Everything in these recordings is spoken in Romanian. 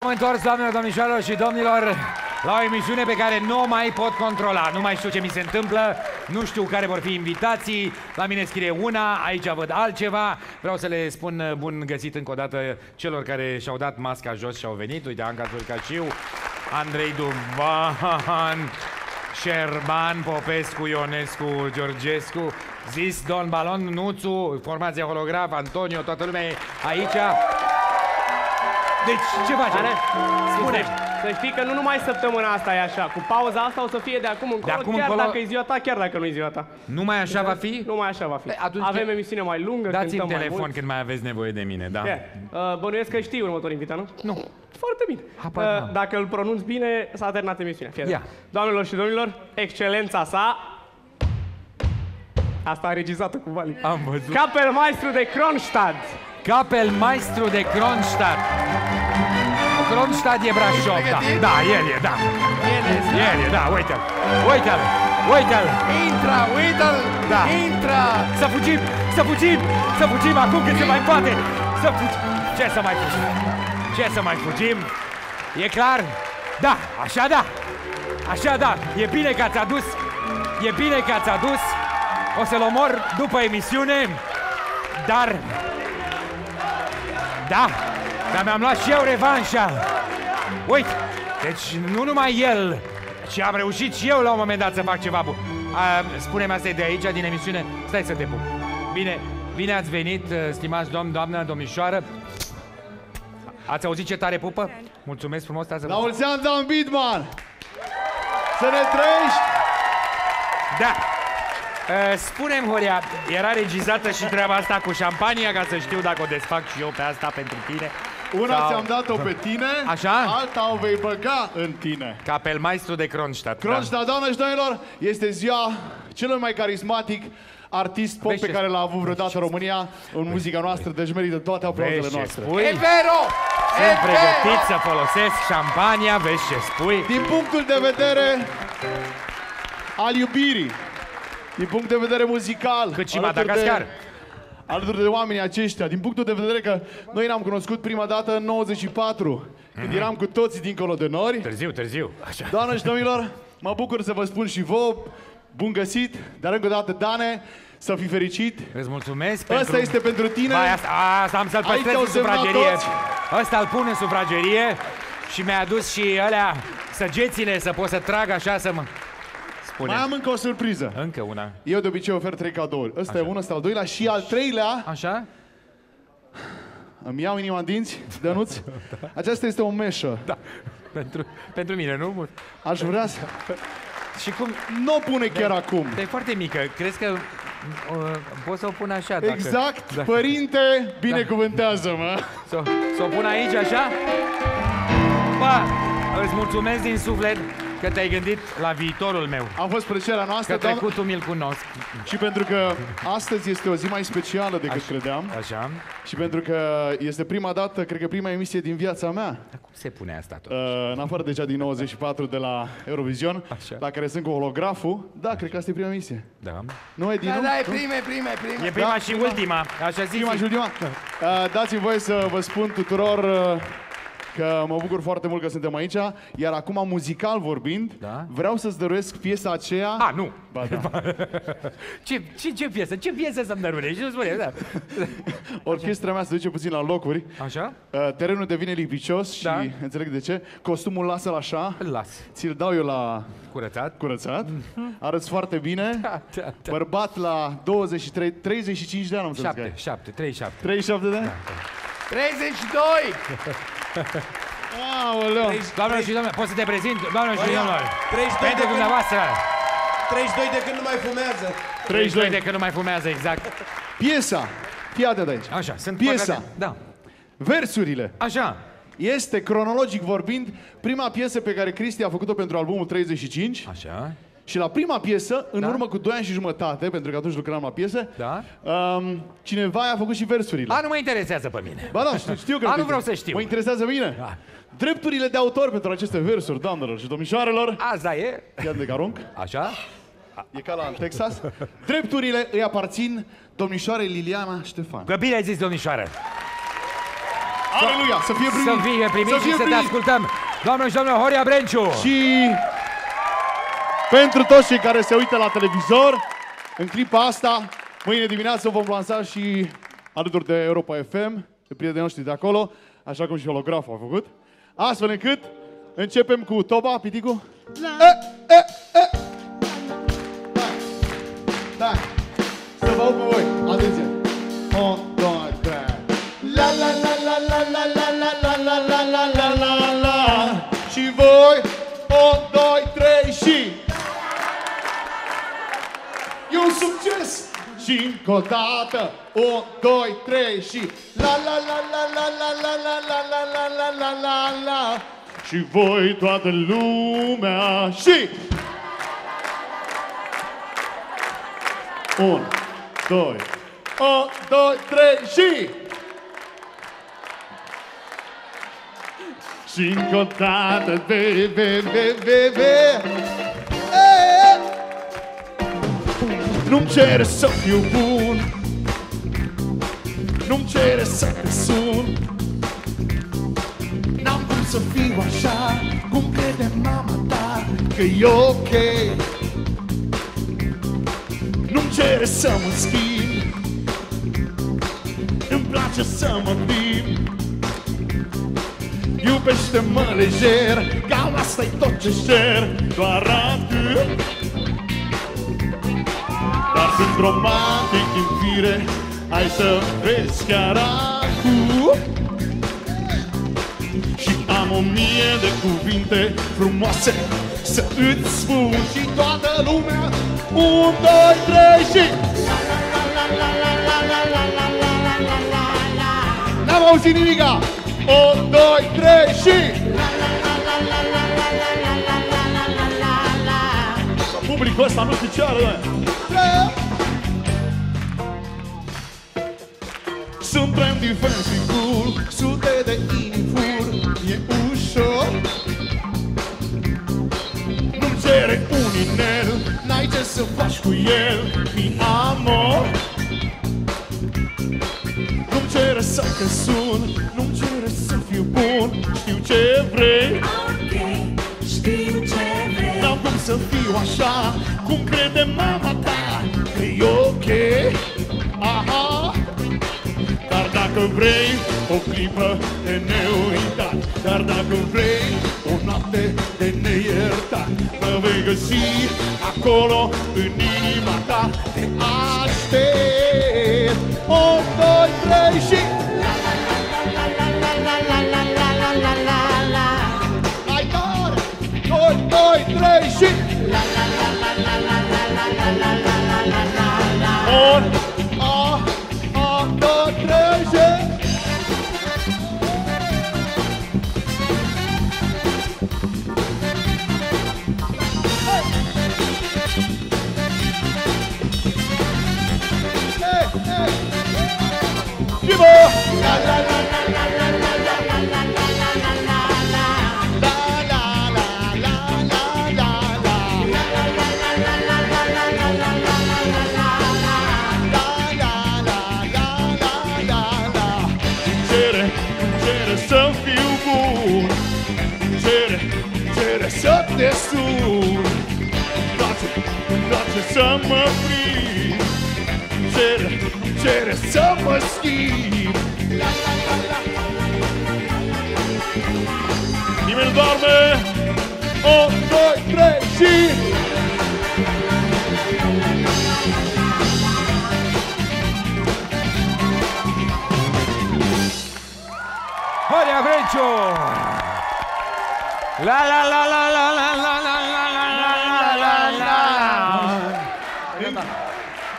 Am întors, doamnelor, domnișoarelor și domnilor, la o emisiune pe care nu mai pot controla. Nu mai știu ce mi se întâmplă, nu știu care vor fi invitații. La mine scrie una, aici văd altceva. Vreau să le spun bun găsit încă o dată celor care și-au dat masca jos și au venit. Uite, Anca Țurcaciu, Andrei Duvan, Șerban, Popescu, Ionescu, Georgescu, Zis, Don Balon, Nuțu, formația holograf, Antonio, toată lumea e aici. Deci, ce facem? Spune. Să știi că nu numai săptămâna asta e așa, cu pauza asta o să fie de acum încolo, chiar dacă e ziua ta, chiar dacă nu e ziua ta. Numai așa va fi? Numai așa va fi. Avem emisiune mai lungă, dați-mi telefon când mai aveți nevoie de mine, da? Bănuiesc că știi următorul invitat, nu? Nu. Foarte bine. Dacă îl pronunț bine, s-a terminat emisiunea. Doamnelor și domnilor, excelența sa, asta a regizat-o cu Vali. Am văzut. Kapellmeister de Kronstadt. Kapellmeister de Kronstadt. Kronstadt e Brașov, da. Da, el e, da. El e, da, uite-l. Uite-l, uite-l. Intra, uite-l, da. Intra. Să fugim, să fugim, să fugim acum când se mai poate. Să fugim. Ce să mai fugim? Ce să mai fugim? E clar? Da, așa da. Așa da. E bine că ați adus. E bine că ați adus. O să-l omor după emisiune. Dar... Da, dar mi-am luat și eu revanșa. Uite, deci nu numai el, ci am reușit și eu la un moment dat să fac ceva bun. Spune-mi asta de aici, din emisiune. Stai să te pup. Bine, bine ați venit, stimați domn, doamnă, domnișoară. Ați auzit ce tare pupă? Mulțumesc frumos, stați să vă... La mulți ani, Dan Bidman! Să ne trăiești! Da. Spune-mi, Horia, era regizată și treaba asta cu șampania, ca să știu dacă o desfac și eu pe asta pentru tine? Una sau... ți-am dat-o pe tine, așa? Alta o vei băga în tine. Kapellmeister de Kronstadt. Kronstadt, da. Doamne și domnilor, este ziua celui mai carismatic artist pop pe care l-a avut vreodată România în muzica noastră, deci merită toate aplauzele noastre. E vero! Sunt pregătit să folosesc șampania, vezi ce spui? Din punctul de vedere al iubirii, din punct de vedere muzical, cât și Madagascar. Alături de oamenii aceștia, din punctul de vedere că noi ne-am cunoscut prima dată în 94, când eram cu toții dincolo de nori. Târziu. Așa. Doamne și domnilor, mă bucur să vă spun și vouă, bun găsit, dar încă o dată, Dane, să fii fericit. Îți mulțumesc. Asta este pentru tine. Vai, asta am să-l păstrez în sufragerie. Ăsta îl pun în sufragerie și mi-a adus și alea săgețile să pot să trag așa să mă... Mai am încă o surpriză. Încă una. Eu de obicei ofer 3 cadouri. Ăsta e unul, ăsta al doilea și al treilea. Așa? Îmi iau inima în dinți, Dănuț. Aceasta este o meșă. Da. Pentru mine, nu? Aș vrea să... Și cum? Nu o pune chiar acum. E foarte mică. Crezi că pot să o pun așa? Exact. Dacă... Părinte, binecuvântează-mă. Să o pun aici, așa? Bă, îți mulțumesc din suflet că te-ai gândit la viitorul meu. A fost plăcerea noastră, că trecutul mi-l cunosc. Și pentru că astăzi este o zi mai specială decât credeam. Așa. Și pentru că este prima dată, cred că prima emisie din viața mea. Dar cum se pune asta tot? În afară de cea din 94 de la Eurovision, așa, la care sunt cu holograful. Da, cred că asta e prima emisie. Da. Nu, Edi, da, e prima. E prima și ultima. Așa zici. Prima și ultima. Dați-mi voie să vă spun tuturor că mă bucur foarte mult că suntem aici, iar acum, muzical vorbind, vreau să-ți dăruiesc piesa aceea... Nu! Ba, da. Ce piesă? Ce piesă să-mi dăruiești? Nu spune, da. Orchestra mea se duce puțin la locuri. Așa? Terenul devine lipicios și înțeleg de ce. Costumul lasă-l așa. Îl las. Ți-l dau eu la... Curățat. Arăți foarte bine. Da. Bărbat la 23, 35 de ani, am să zic. 37. 37 de ani? Da. 32! Aoleu! Doamnelor și domnilor, poți să te prezint? Doamnelor și domnilor, 32 pentru dumneavoastră. 32 de când nu mai fumează. 32 de când nu mai fumează, exact. Piesa, fii atent aici. Așa, sunt piesa. Da. Versurile. Așa. Este, cronologic vorbind, prima piesă pe care Cristi a făcut-o pentru albumul 35. Așa. Și la prima piesă, în urmă cu 2 ani și jumătate, pentru că atunci lucram la piesă, cineva a făcut și versurile. Nu mă interesează pe mine. Ba da, știu că nu vreau să știu. Mă interesează bine. Drepturile de autor pentru aceste versuri, doamnelor și domnișoarelor. Asta e. Iar de carunc. Așa. E ca la Texas. Drepturile îi aparțin domnișoarei Liliana Ștefan. Că bine ai zis, domnișoară. Aleluia! Să fie primit! Să fie primit și să te ascultăm. Doamnă și domnule, Horia Brenciu! Și pentru toți cei care se uită la televizor, în clipa asta, mâine dimineață vom lansa și alături de Europa FM, de prietenii noștri de acolo, așa cum și holograful a făcut, astfel încât începem cu Toba, Piticu. Da. Să vă aud pe voi. Atenție. 1, 2, 3. La la la la la la la la la la la la la la la. Și voi 1, 2, 3 și e un succes. Și încă o dată 1, 2, 3 și la la la la la la la la la la la la la la la. Și voi toată lumea și 1, 2, 1, 2, 3 și și încă o dată nu-mi cere să fiu bun, nu-mi cere să te sun, n-am cum să fiu așa cum crede mama ta că e ok. Nu-mi cere să mă schimb, îmi place să mă plimb. Iubește-mă lejer, cam asta-i tot ce cer, doar atât. Dar sunt romantic din fire, hai să vezi chiar acum. Și am 1000 de cuvinte frumoase să îți spun. Și toată lumea 1, 2, 3 și n-am auzit nimica. 1, 2, 3 și publicul ăsta nu știu ce are. Sunt trendy, fancy, cool, sute de inimi fur, e ușor. Nu-mi cere un inel, n-ai ce să faci cu el, mi amor. Nu-mi cere să te sun, nu-mi cere să fiu bun, știu ce vrei. Știu ce vrei. N-am cum să fiu așa, cum crede mama ta că e ok. Aha. Dar dacă vrei o clipă de neuitat, dar dacă vrei o noapte de neiertat, mă vei găsi acolo în inima ta, te aștept. 1, 2, 3 și hai tare! 1, 2, 3 și 1, 2, 3 și vivo! La la la la la la la la la la la să fiu bun, cere să te sun, îmi place să mă prind, cere să mă schimb. Nimeni nu doarme. 1, 2, 3 și Horia Brenciu! La la la la la la la la la la la la.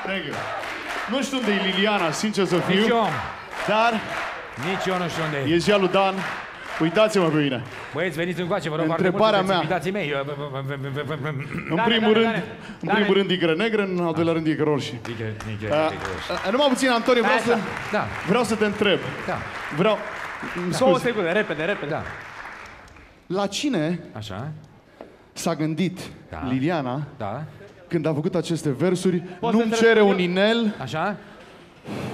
Thank you. Nu știu unde e Liliana, sincer să fiu. Nici eu. Dar nici eu nu știu unde e ziua lui Dan. Uitați-mă pe mine. Băieți, veniți încoace, vă rog întrebarea mea. Invitații mei. În primul rând Igre Negre, în al doilea rând Igre Roșii. Numai puțin, Antonio, vreau să te întreb. Vreau... 2 secunde, repede. Da. La cine s-a gândit Liliana când a făcut aceste versuri? Nu-mi cere un inel. Așa?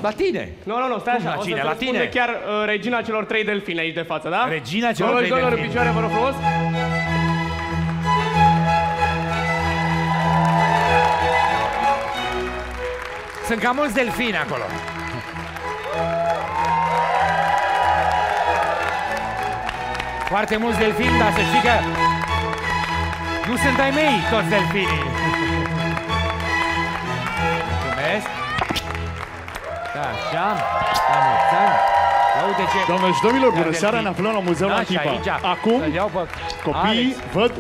La tine. Nu, stai așa. La cine? O să La tine? chiar regina celor 3 delfini aici de față, da? Regina celor 3 delfini. Domnilor, în picioare, vă rog frumos. Sunt cam mulți delfini acolo. Foarte mulți delfini, dar să știi că nu sunt ai mei toți delfinii. Mulțumesc. Da, așa. La mulți ani. Ia uite ce... Doamnelor și domnilor, bună seara, ne aflăm la Muzeul Antipa. Acum, copiii văd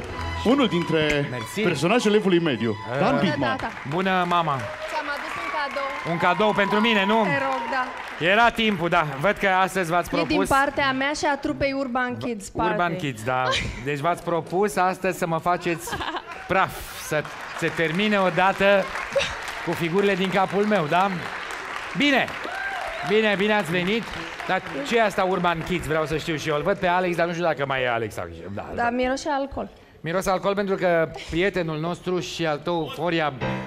unul dintre personajele Evului Mediu, Dan Bigman. Bună, mama. Ți-am adus un cadou. Un cadou pentru mine, nu? Te rog, da. Era timpul, da. Văd că astăzi v-ați propus... E din partea mea și a trupei Urban Kids Party. Urban Kids, da. Deci v-ați propus astăzi să mă faceți praf, să se termine odată cu figurile din capul meu, da? Bine! Bine ați venit. Dar ce e asta Urban Kids? Vreau să știu și eu. Îl văd pe Alex, dar nu știu dacă mai e Alex. Da, miroase alcool. Miros alcool pentru că prietenul nostru și al tău,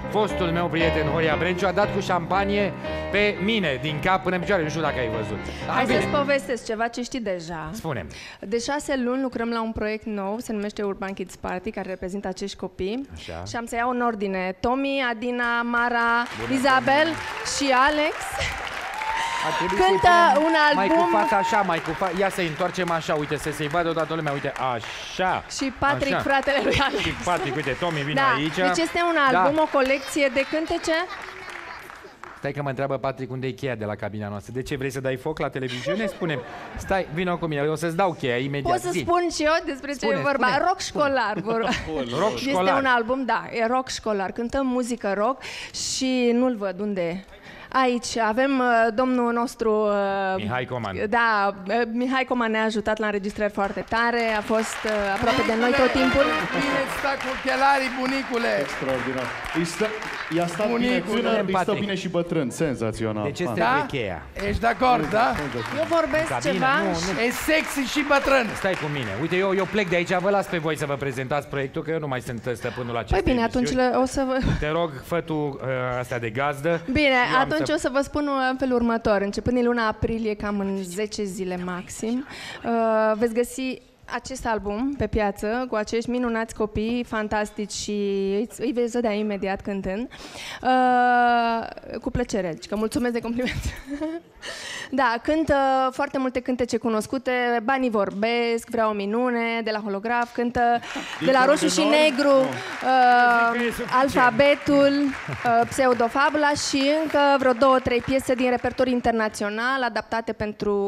fostul meu prieten, Horia Brenciu, a dat cu șampanie pe mine, din cap până în picioare. Nu știu dacă ai văzut. Hai să-ți povestesc ceva ce știi deja. Spune-mi. De 6 luni lucrăm la un proiect nou, se numește Urban Kids Party, care reprezintă acești copii. Așa. Și am să iau în ordine Tommy, Adina, Mara, Isabel și Alex. Cântă un album. Mai cu fața așa, mai cu fața. Ia să-i întoarcem așa, uite, să-i vadă odată lumea, uite, așa. Și Patrick, așa. fratele lui Alex. Și Patrick, uite, Tommy vine aici. Deci este un album, o colecție de cântece. Stai că mă întreabă Patrick unde e cheia de la cabina noastră. De ce vrei să dai foc la televiziune? Spune-mi. Stai, vină cu mine, o să-ți dau cheia imediat. Pot să spun și eu despre ce e vorba. Spune. Rock școlar. Rock școlar. Este un album, da, e rock școlar. Cântăm muzică rock și nu-l văd unde e. Aici avem domnul nostru... Mihai Coman. Da, Mihai Coman ne-a ajutat la înregistrări foarte tare, a fost aproape de noi tot timpul. Bine sta cu ochelarii, bunicule! Extraordinar. I-a stat bine tânăr, îi stă bine și bătrân. Senzațional. De ce trebuie cheia? Ești de acord, da? Eu vorbesc ceva. E sexy și bătrân. Stai cu mine. Uite, eu plec de aici, vă las pe voi să vă prezentați proiectul, că eu nu mai sunt stăpânul acestei Păi bine, atunci o să vă... Te rog, fă tu astea de gazdă. Bine, atunci o să vă spun în felul următor. Începând din luna aprilie, cam în 10 zile maxim, veți găsi acest album pe piață cu acești minunați copii fantastici și îi veți vedea imediat cântând. Cu plăcere, adică că mulțumesc de compliment. Da, cântă foarte multe cântece cunoscute, Banii vorbesc, Vreau o minune, de la Holograf, cântă de la Roșu și Negru, Alfabetul, Pseudofabula și încă vreo 2-3 piese din repertoriu internațional adaptate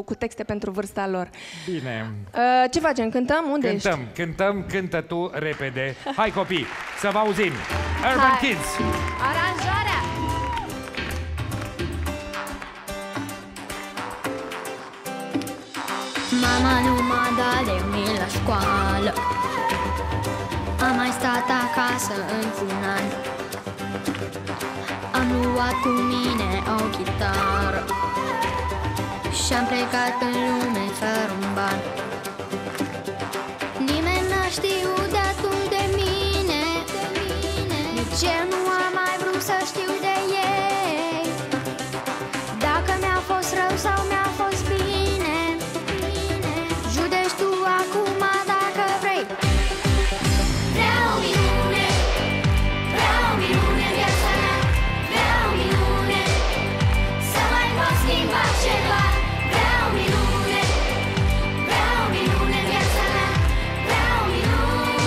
cu texte pentru vârsta lor. Bine. Ce facem? Cântăm? Unde ești? Cântăm, cântă tu repede. Hai copii, să vă auzim. Urban Kids. Aranjarea! Mama nu m-a dat lemnii la școală. Am mai stat acasă într-un an. Am luat cu mine o chitară și-am plecat în lume fără un ban. Nimeni n-a știut de atunci de mine, nici eu nu am mai vrut să știu de ei. Dacă mi-a fost rău sau mi-a fost bine, judeci tu acum dacă vrei. Vreau o minune, vreau o minune în viața mea, vreau o minune, să mai pot schimba ceva. Vreau o minune, vreau o minune în viața mea, vreau o minune.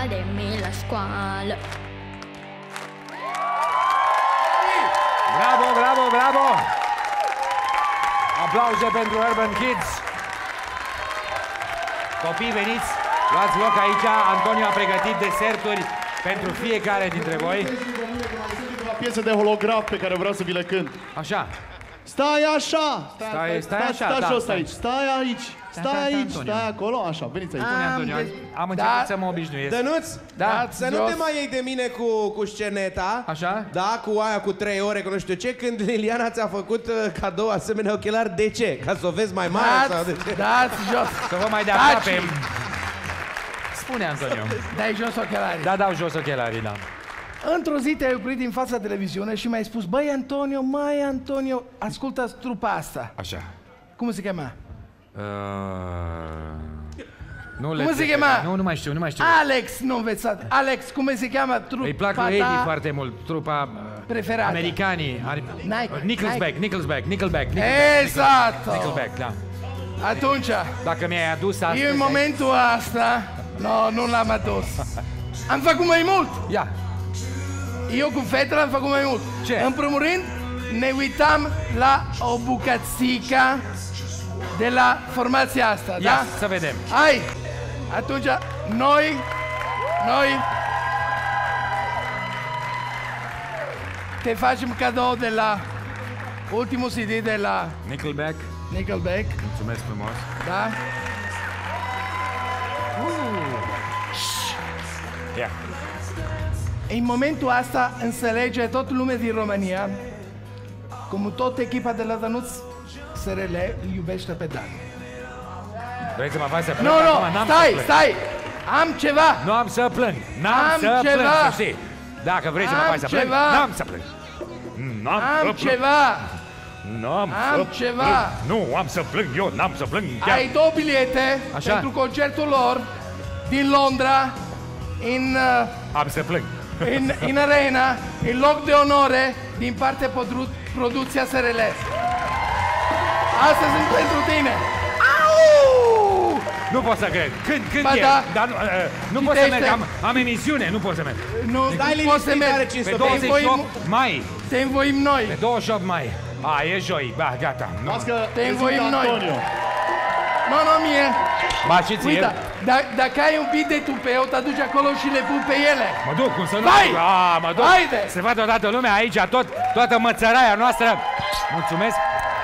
de mii la școală. Bravo, bravo, bravo! Aplauze pentru Urban Kids! Copii, veniți, luați loc aici. Antonio a pregătit deserturi pentru fiecare dintre voi. La piese de holograf pe care vreau să vi le cânt. Așa. Stai așa! Stai așa, stai da, jos stai. aici, stai aici, stai aici, stai acolo, așa, veniți aici. Spune, Antonio, am început să mă obișnuiesc. Dănuț, Da, să nu te mai iei de mine cu sceneta. Așa? Da, cu aia cu 3 ore, cu nu știu ce, când Liliana ți-a făcut cadou asemenea ochelari, de ce? Ca să o vezi mai mare sau de ce? Dați jos! Să vă mai de aproape. Spune, Antonio. Dai jos ochelarii. Da, dau jos ochelarii, da. Într-o zi te-ai oprit din fața televiziunii și mi-ai spus: băi, Antonio, ascultă trupa asta. Așa. Cum se chema? Cum se chema? Nu mai știu. Alex, nu învățat. Alex, cum se cheamă trupa Îi plac lui Eddie foarte mult, trupa preferată? americanii. Nickelback. Nickelback. Exact. Nickelback, da. Atunci, Dacă mi-ai adus astăzi... eu în momentul ăsta, nu l-am adus. Am făcut mai mult. Ia. Eu cu fetele am făcut mai mult. Ce? În primul rând, ne uitam la o bucățică de la formația asta, Ia, da? să vedem. Hai! Atunci, noi te facem cadou de la ultimul CD de la Nickelback. Mulțumesc frumos. Da? Ia. În momentul ăsta înțelege toată lumea din România cum toată echipa de la Dănuț SRL îl iubește pe Dan. Vrei să mă faci să plâng? Nu, Acum n-am să plâng. stai! Am ceva! Nu am să plâng. Am ceva. Să știi. Dacă vrei să mă faci să plâng, n-am să plâng. Am ceva! Am ceva! Nu, am să plâng, eu n-am să plâng. Chiar. Ai 2 bilete Așa. pentru concertul lor din Londra Am să plâng. în arena, în loc de onoare din partea producția SRL. Astea sunt pentru tine. Au! Nu pot să cred. Când Ba e? da. Dar nu pot să merg, am emisiune, nu pot să merg. Nu Stai poți să liniștit, are mergi. 500 Pe 28 mai. Te învoim noi. Pe 28 mai. E joi. Ba, gata. Nu. Las că Te învoim prezintă noi. Antonio. Nu, mie. Ba, și ție. Uite, dacă ai un bit de tupeu, te aduci acolo și le pui pe ele. Mă duc, cum să nu... Vai! Mă duc. Haide! Se vadă toată lumea aici, toată mățăraia noastră. Mulțumesc.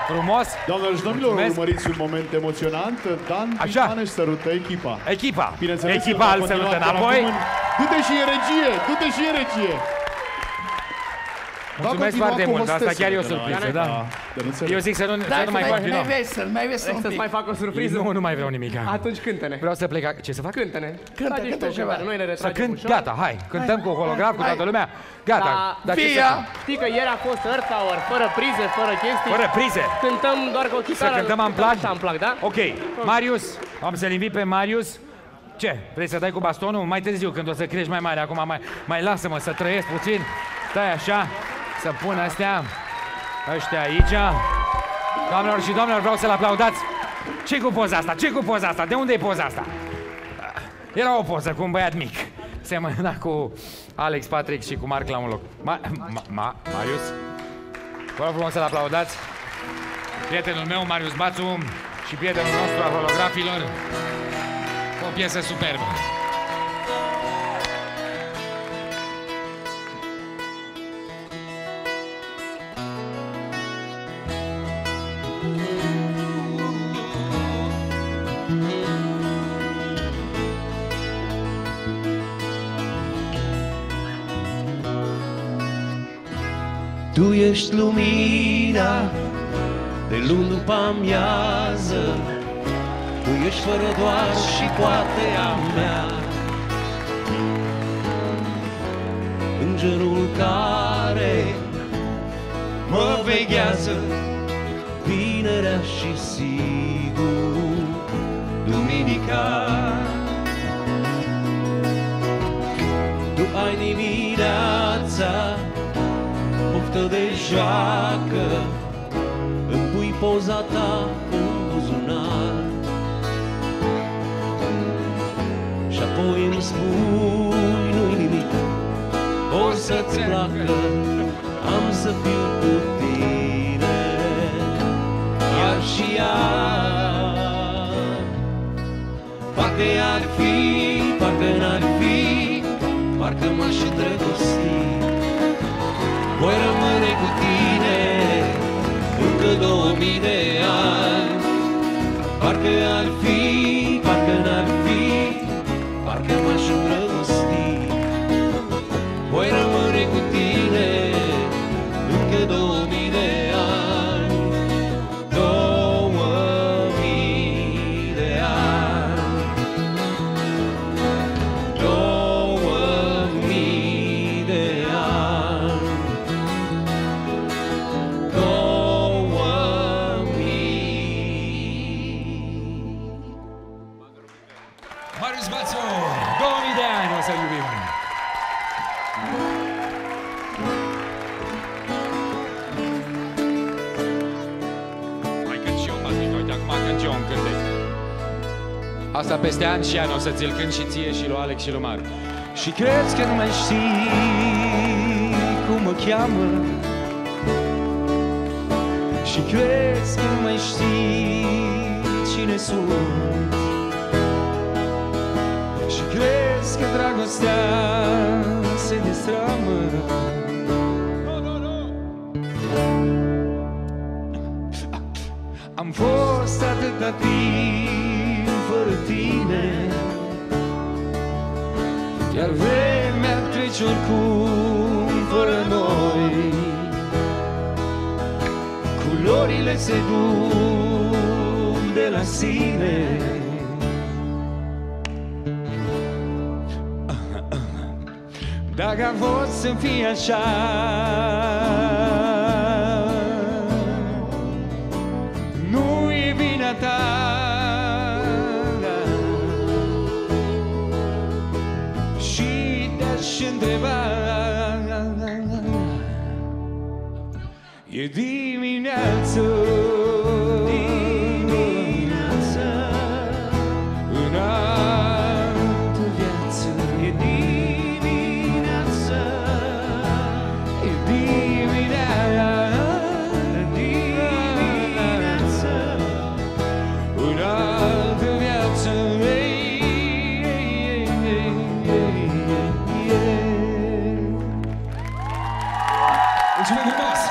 Frumos. Doamnelor și domnilor, Mulțumesc. urmăriți un moment emoționant. Dan Așa. Picane sărută echipa. Echipa. Bineînțeles, Echipa îl sărută înapoi. Du-te și în regie, du-te și în regie. Mulțumesc foarte mult, asta chiar e o surpriză, da. Eu zic să nu mai continuăm. Mai vesel un Să-ți pic. mai fac o surpriză? Nu mai vreau nimic. Atunci cântă-ne. Vreau să plec. Ce să fac? Cântă-ne. Cântă ceva. Noi ne Să retragem cânt, ușor. gata, hai, cântăm cu holograf, cu toată lumea. Gata. Dar ce să Via! fac? Știi că ieri a fost Earth Hour, fără prize, fără chestii. Fără prize. Cântăm doar cu o chitară. Să cântăm amplag? Amplag, da? Ok, Marius, am să-l invit pe Marius. Ce? Vrei să dai cu bastonul? Mai târziu, când o să crești mai mare. Acum mai lasă-mă să trăiesc puțin. Stai așa, să pun astea. Ăștia aici. Doamnelor și domnilor, vreau să-l aplaudați. Ce cu poza asta? Ce cu poza asta? De unde e poza asta? Era o poză cu un băiat mic. Semăna cu Alex, Patrick și cu Marc la un loc. Marius? Vă rog frumos să-l aplaudați. Prietenul meu, Marius Bațu, și prietenul nostru al holografilor. O piesă superbă. Tu ești lumina de luni după amiază, tu ești fără doar și poate a mea. Îngerul care mă veghează vinerea și sigur duminica. Tu ai dimineața poftă de joacă, îmi pui poza ta în buzunar și apoi îmi spui dacă am să fiu cu tine iar și iar. Parcă ar fi, parcă n-ar fi, parcă m-aș îndrăgosti. Voi rămâne cu tine încă 2000 de ani. Parcă ar fi, parcă n-ar fi, parcă m-aș îndrăgosti. Voi rămâne cu tine încă 2000 de ani. 2000 de ani. 2000 de ani. 2000. Marius Bațu, 2000 de ani o să iubim. Mai cânt și eu, Matnic, uite, acum cânt și eu un cântec. Asta peste ani și ani o să ți-l cânt și ție și lui Alex și lui Mar. Și crezi că nu mai știi cum mă cheamă? Și crezi că nu mai știi cine sunt? Și crezi că dragostea se destramă? Am fost atâta timp fără tine, iar vremea trece oricum fără noi. Culorile se duc de la sine. Dacă am fost să fie așa, nu e vina ta. Și te-aș întreba, e dimineață, dimineață, în altă viață. E dimineață, e dimineață, dimineață, în altă viață. Mulțumim frumos!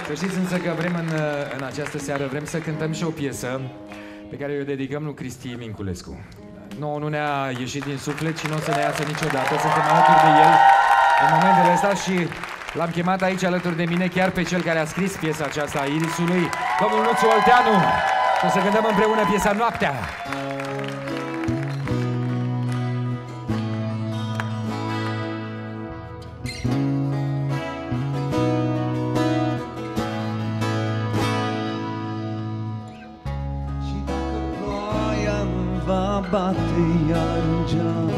Să știți însă că vrem în această seară, vrem să cântăm și o piesă pe care o dedicăm lui Cristi Minculescu. Nouă nu ne-a ieșit din suflet și nu o să ne iasă niciodată. Suntem alături de el în momentele astea și l-am chemat aici alături de mine chiar pe cel care a scris piesa aceasta a Irisului, domnul Nuțu Olteanu. O să cântăm împreună piesa Noaptea. Bate iar în geam,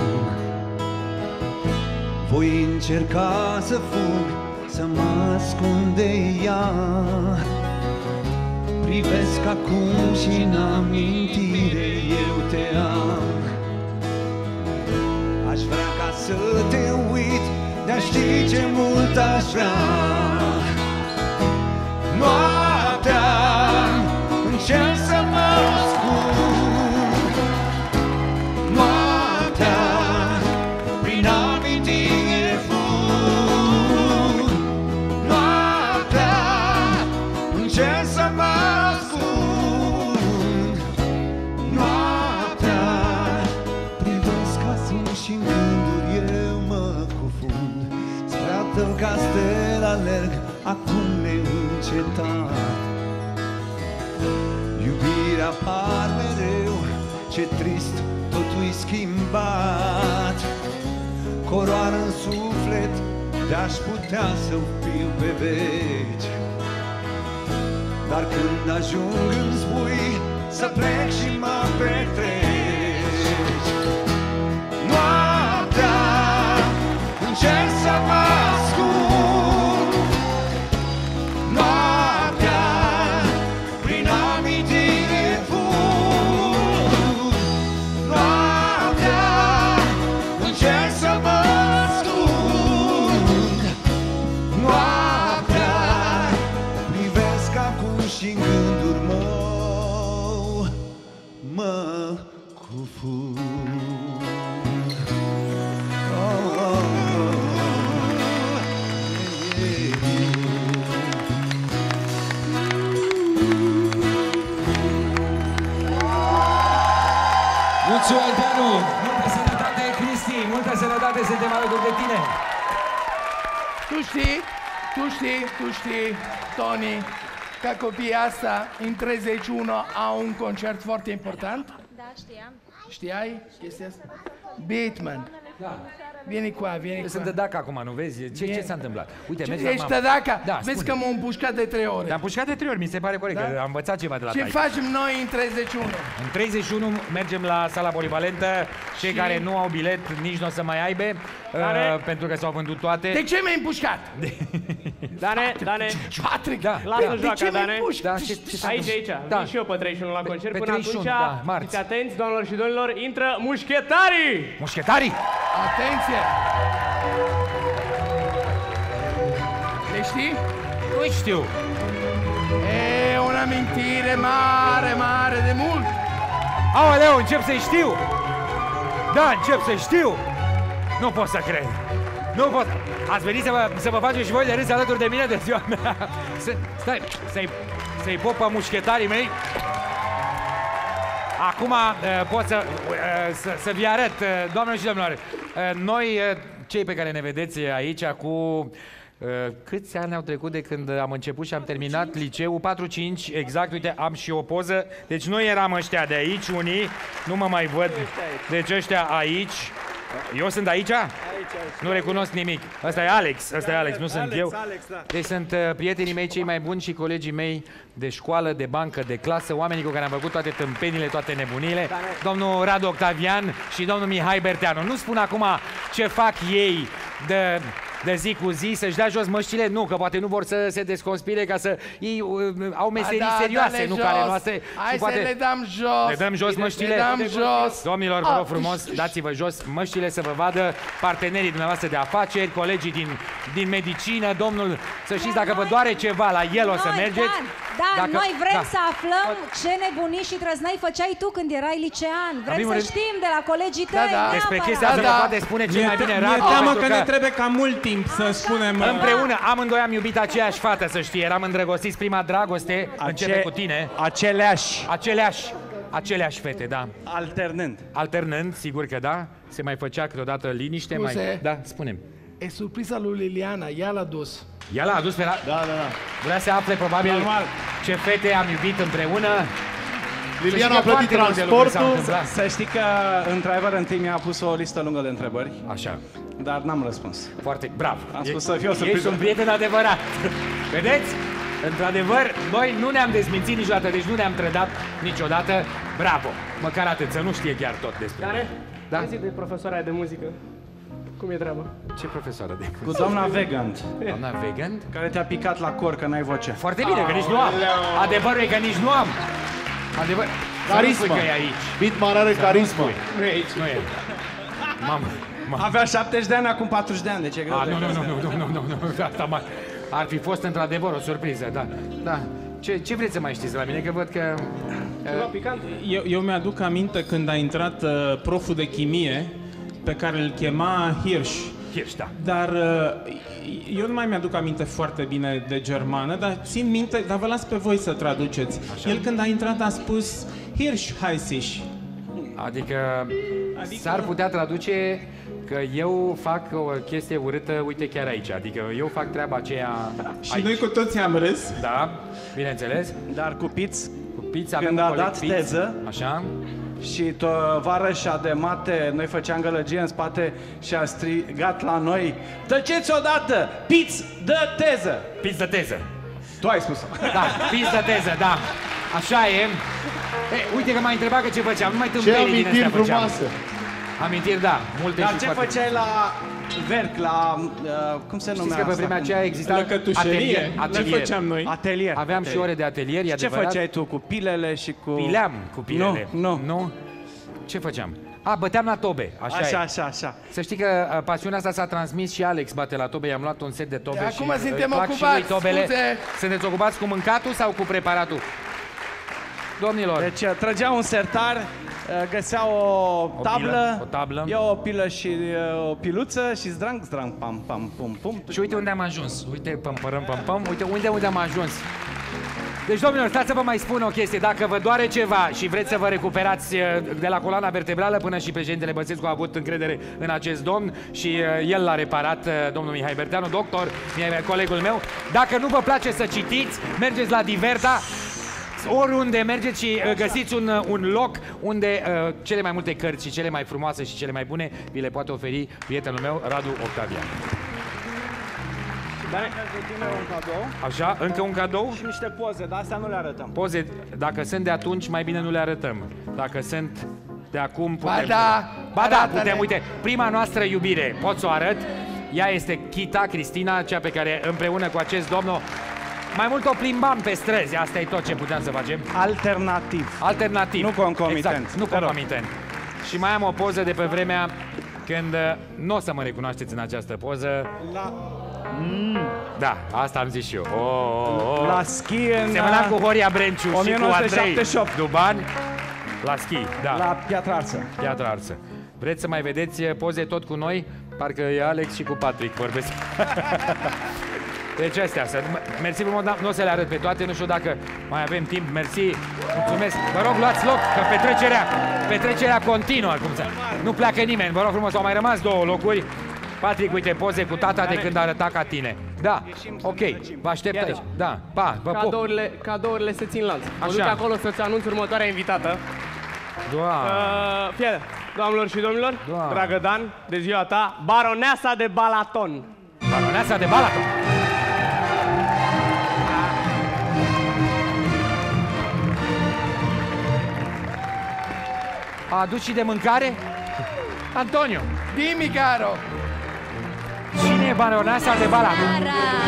voi încerca să fug, să mă ascund de ea. Privesc acum și în amintire eu te am. Aș vrea ca să te uit, dar știi ce mult aș vrea. Noaptea încerc să mă ascund. Prin amintire fug. Noaptea încerc să mă ascund. Noaptea privesc acum și în gânduri eu mă cufund. Spre al tău castel alerg acum neîncetat. Iubirea par mereu, ce trist totul-i schimbat. Coroană în suflet, de-aș putea să fiu pe veci. Dar când ajung îmi spui să plec și mă petreci. Noaptea încerc să mă ascund. Noaptea prin amintire fug. Luciu Alteanu, multă sănătate, Cristi, multă sănătate, suntem alături de tine. Tu știi, Tony, că copiii asta în 31 au un concert foarte important? Da, știam. Știai chestia asta? Beatman. Da. Vieni qua. Sunt de daca acum, nu vezi? Ce s-a întâmplat? Uite, mergi ești de daca? Da, vezi că m-am împușcat de 3 ore. Te-am împușcat de 3 ori, mi se pare corect, că am învățat ceva de la Ce taică. facem noi în 31? În 31 mergem la sala polivalentă. Cei care nu au bilet nici nu o să mai aibă, pentru că s-au vândut toate. De ce m-ai împușcat? Dane, Patrick, lasă joaca, Dane. Da, Aici. Da. Vin și eu pe 31 la concert. Pe Până 31, atunci, da, marți. fiți atenți, doamnelor și domnilor, intră mușchetarii! Mușchetarii! Atenție! Le știi? Nu știu. E un amintire mare de mult. Aoleu, încep să știu. Da, încep să știu. Nu pot să cred. Nu pot. Ați venit să vă faceți și voi de râs alături de mine de ziua mea. Stai, să-i pop pe mușchetarii mei. Acum pot să vi arăt, doamnelor și domnilor. Noi, cei pe care ne vedeți aici, cu... câți ani au trecut de când am început și am terminat liceul? 4-5, exact, uite, am și o poză. Deci noi eram ăștia de aici, unii, nu mă mai văd. Deci ăștia aici. Eu sunt aici? Nu recunosc nimic. Ăsta e Alex, nu sunt eu. Da. Deci sunt prietenii mei cei mai buni și colegii mei de școală, de bancă, de clasă, oamenii cu care am făcut toate tâmpenile, toate nebunile. Domnul Radu Octavian și domnul Mihai Berteanu. Nu spun acum ce fac ei de zi cu zi, să-și dea jos măștile, nu, că poate nu vor să se desconspire, ca să... Ei au meserii serioase, nu care noastre. Hai să le dăm jos. Le dăm jos măștile? Le dăm jos. Domnilor, vă rog frumos, dați-vă jos măștile să vă vadă partenerii dumneavoastră de afaceri, colegii din medicină, domnul, să știți, dacă vă doare ceva, la el o să mergeți. Da, noi vrem să aflăm ce nebunii și trăznăi făceai tu când erai licean. Vrem să știm de la colegii tăi. Despre chestia asta vă poate spune cel mai bine Radu. Mi-e teamă că ne trebuie cam mult timp să spunem... Împreună, amândoi am iubit aceeași fată, să știi. Eram îndrăgostiți, prima dragoste începe cu tine. Aceleași fete, da. Alternând, sigur că da. Se mai făcea câteodată liniște. Da, spune-mi. E surpriza lui Liliana, ea l-a dus. Ea l-a adus pe la... Da. Vrea să afle probabil ce fete am iubit împreună. Liliana a plătit transportul. Să știi că, într-adevăr, întâi mi-a pus o listă lungă de întrebări. Așa. Dar n-am răspuns. Foarte brav. Am spus să fiu o surpriză. Ești un prieten adevărat. Vedeți? Într-adevăr, noi nu ne-am dezmințit niciodată, deci nu ne-am trădat niciodată. Bravo! Măcar atât, să nu știe chiar tot despre noi. Da? Zi de profesoara aia de muzică. Cum e treaba? Ce profesoară de muzică? Cu doamna Vegand. Doamna Vegand? Care te-a picat la cor, că n-ai voce. Foarte bine, că nici nu am. Adevărul e că nici nu am. Adevăr... Carisma. Că e aici. Bitmar are carisma. Nu e aici. Nu e. Mamă. Avea 70 de ani, acum 40 de ani, deci e greu. Nu. Asta ar fi fost într-adevăr o surpriză, da. Da. Ce vreți să mai știți de la mine? Că văd că... Eu mi-aduc aminte când a intrat proful de chimie, pe care îl chema Hirsch. Hirsch, da. Dar eu nu mai mi-aduc aminte foarte bine de germană, dar țin minte, dar vă las pe voi să traduceți. Așa. El când a intrat a spus Hirsch heiß ich. Adică s-ar putea traduce că eu fac o chestie urâtă, uite chiar aici. Adică eu fac treaba aceea și aici. Noi cu toții am râs. Da, bineînțeles. Dar cu Piț, când a dat teză, așa, și tovarășa de mate, noi făceam gălăgie în spate și a strigat la noi: tăceți odată! Piț, dă teză! Piț, dă teză! Tu ai spus-o. Da, Piț, dă teză, da. Așa e. Uite că m-ai întrebat că ce făceam, nu mai tâmpenii din astea făceam. Frumoase. Amintiri, da, multe. Dar ce făceai la Verc, la... cum se numea asta? Știți că pe vremea aceea exista atelier. Le făceam noi. Atelier. Aveam și ore de atelier, e adevărat. Ce făceai tu cu pilele și cu... Pileam cu pilele. Nu. Ce făceam? Băteam la tobe, așa. Să știi că pasiunea asta s-a transmis și Alex bate la tobe, i-am luat un set de tobe și acum suntem ocupați, scuze. Sunteți ocupați cu mâncatul sau cu preparatul? Domnilor. Deci trăgea un sertar găsea o tablă, tablă. ia o pilă și o piluță și zdrang, pam, pam, pum, pum. Și uite unde am ajuns. Uite, păm, uite unde am ajuns. Deci, domnilor, stați să vă mai spun o chestie. Dacă vă doare ceva și vreți să vă recuperați de la coloana vertebrală, până și președintele Băsescu a avut încredere în acest domn și el l-a reparat, domnul Mihai Berteanu, doctor, colegul meu. Dacă nu vă place să citiți, mergeți la Diverta, oriunde mergeți și găsiți un loc unde cele mai multe cărți și cele mai frumoase și cele mai bune vi le poate oferi prietenul meu, Radu Octavian. Un cadou. Așa, încă un cadou? Și niște poze, dar astea nu le arătăm. Poze, dacă sunt de atunci, mai bine nu le arătăm. Dacă sunt de acum, putem... Ba da, putem, uite, prima noastră iubire, pot să o arăt. Ea este Chita, Cristina, cea pe care împreună cu acest domn mai mult o plimbam pe străzi. Asta e tot ce puteam să facem. Alternativ. Nu concomitent. Exact, nu concomitent. Și mai am o poză de pe vremea când nu o să mă recunoașteți în această poză. Da, asta am zis și eu. La schi în... Semăna cu Horia Brenciu și cu Andrei Duban. La schi, da. La Piatra Arsă. Piatra Arsă. Vreți să mai vedeți poze tot cu noi? Parcă e Alex și cu Patrick vorbesc. Deci astea, mersi frumos, nu o să le arăt pe toate, nu știu dacă mai avem timp, mersi, mulțumesc. Vă rog, luați loc, că petrecerea continuă, nu pleacă nimeni, vă rog frumos, au mai rămas 2 locuri. Patrick, uite, poze cu tata de când arăta ca tine. Da, ok, vă aștept aici. Da, pa, vă pup. Cadourile se țin lanț. Mă duc acolo să-ți anunț următoarea invitată. Fie, doamnelor și domnilor, dragă Dan, de ziua ta, Baroneasa de Balaton. Baroneasa de Balaton. A adus și de mâncare? Antonio. Dimmi, caro. Cine e Baroneasa de Balaton?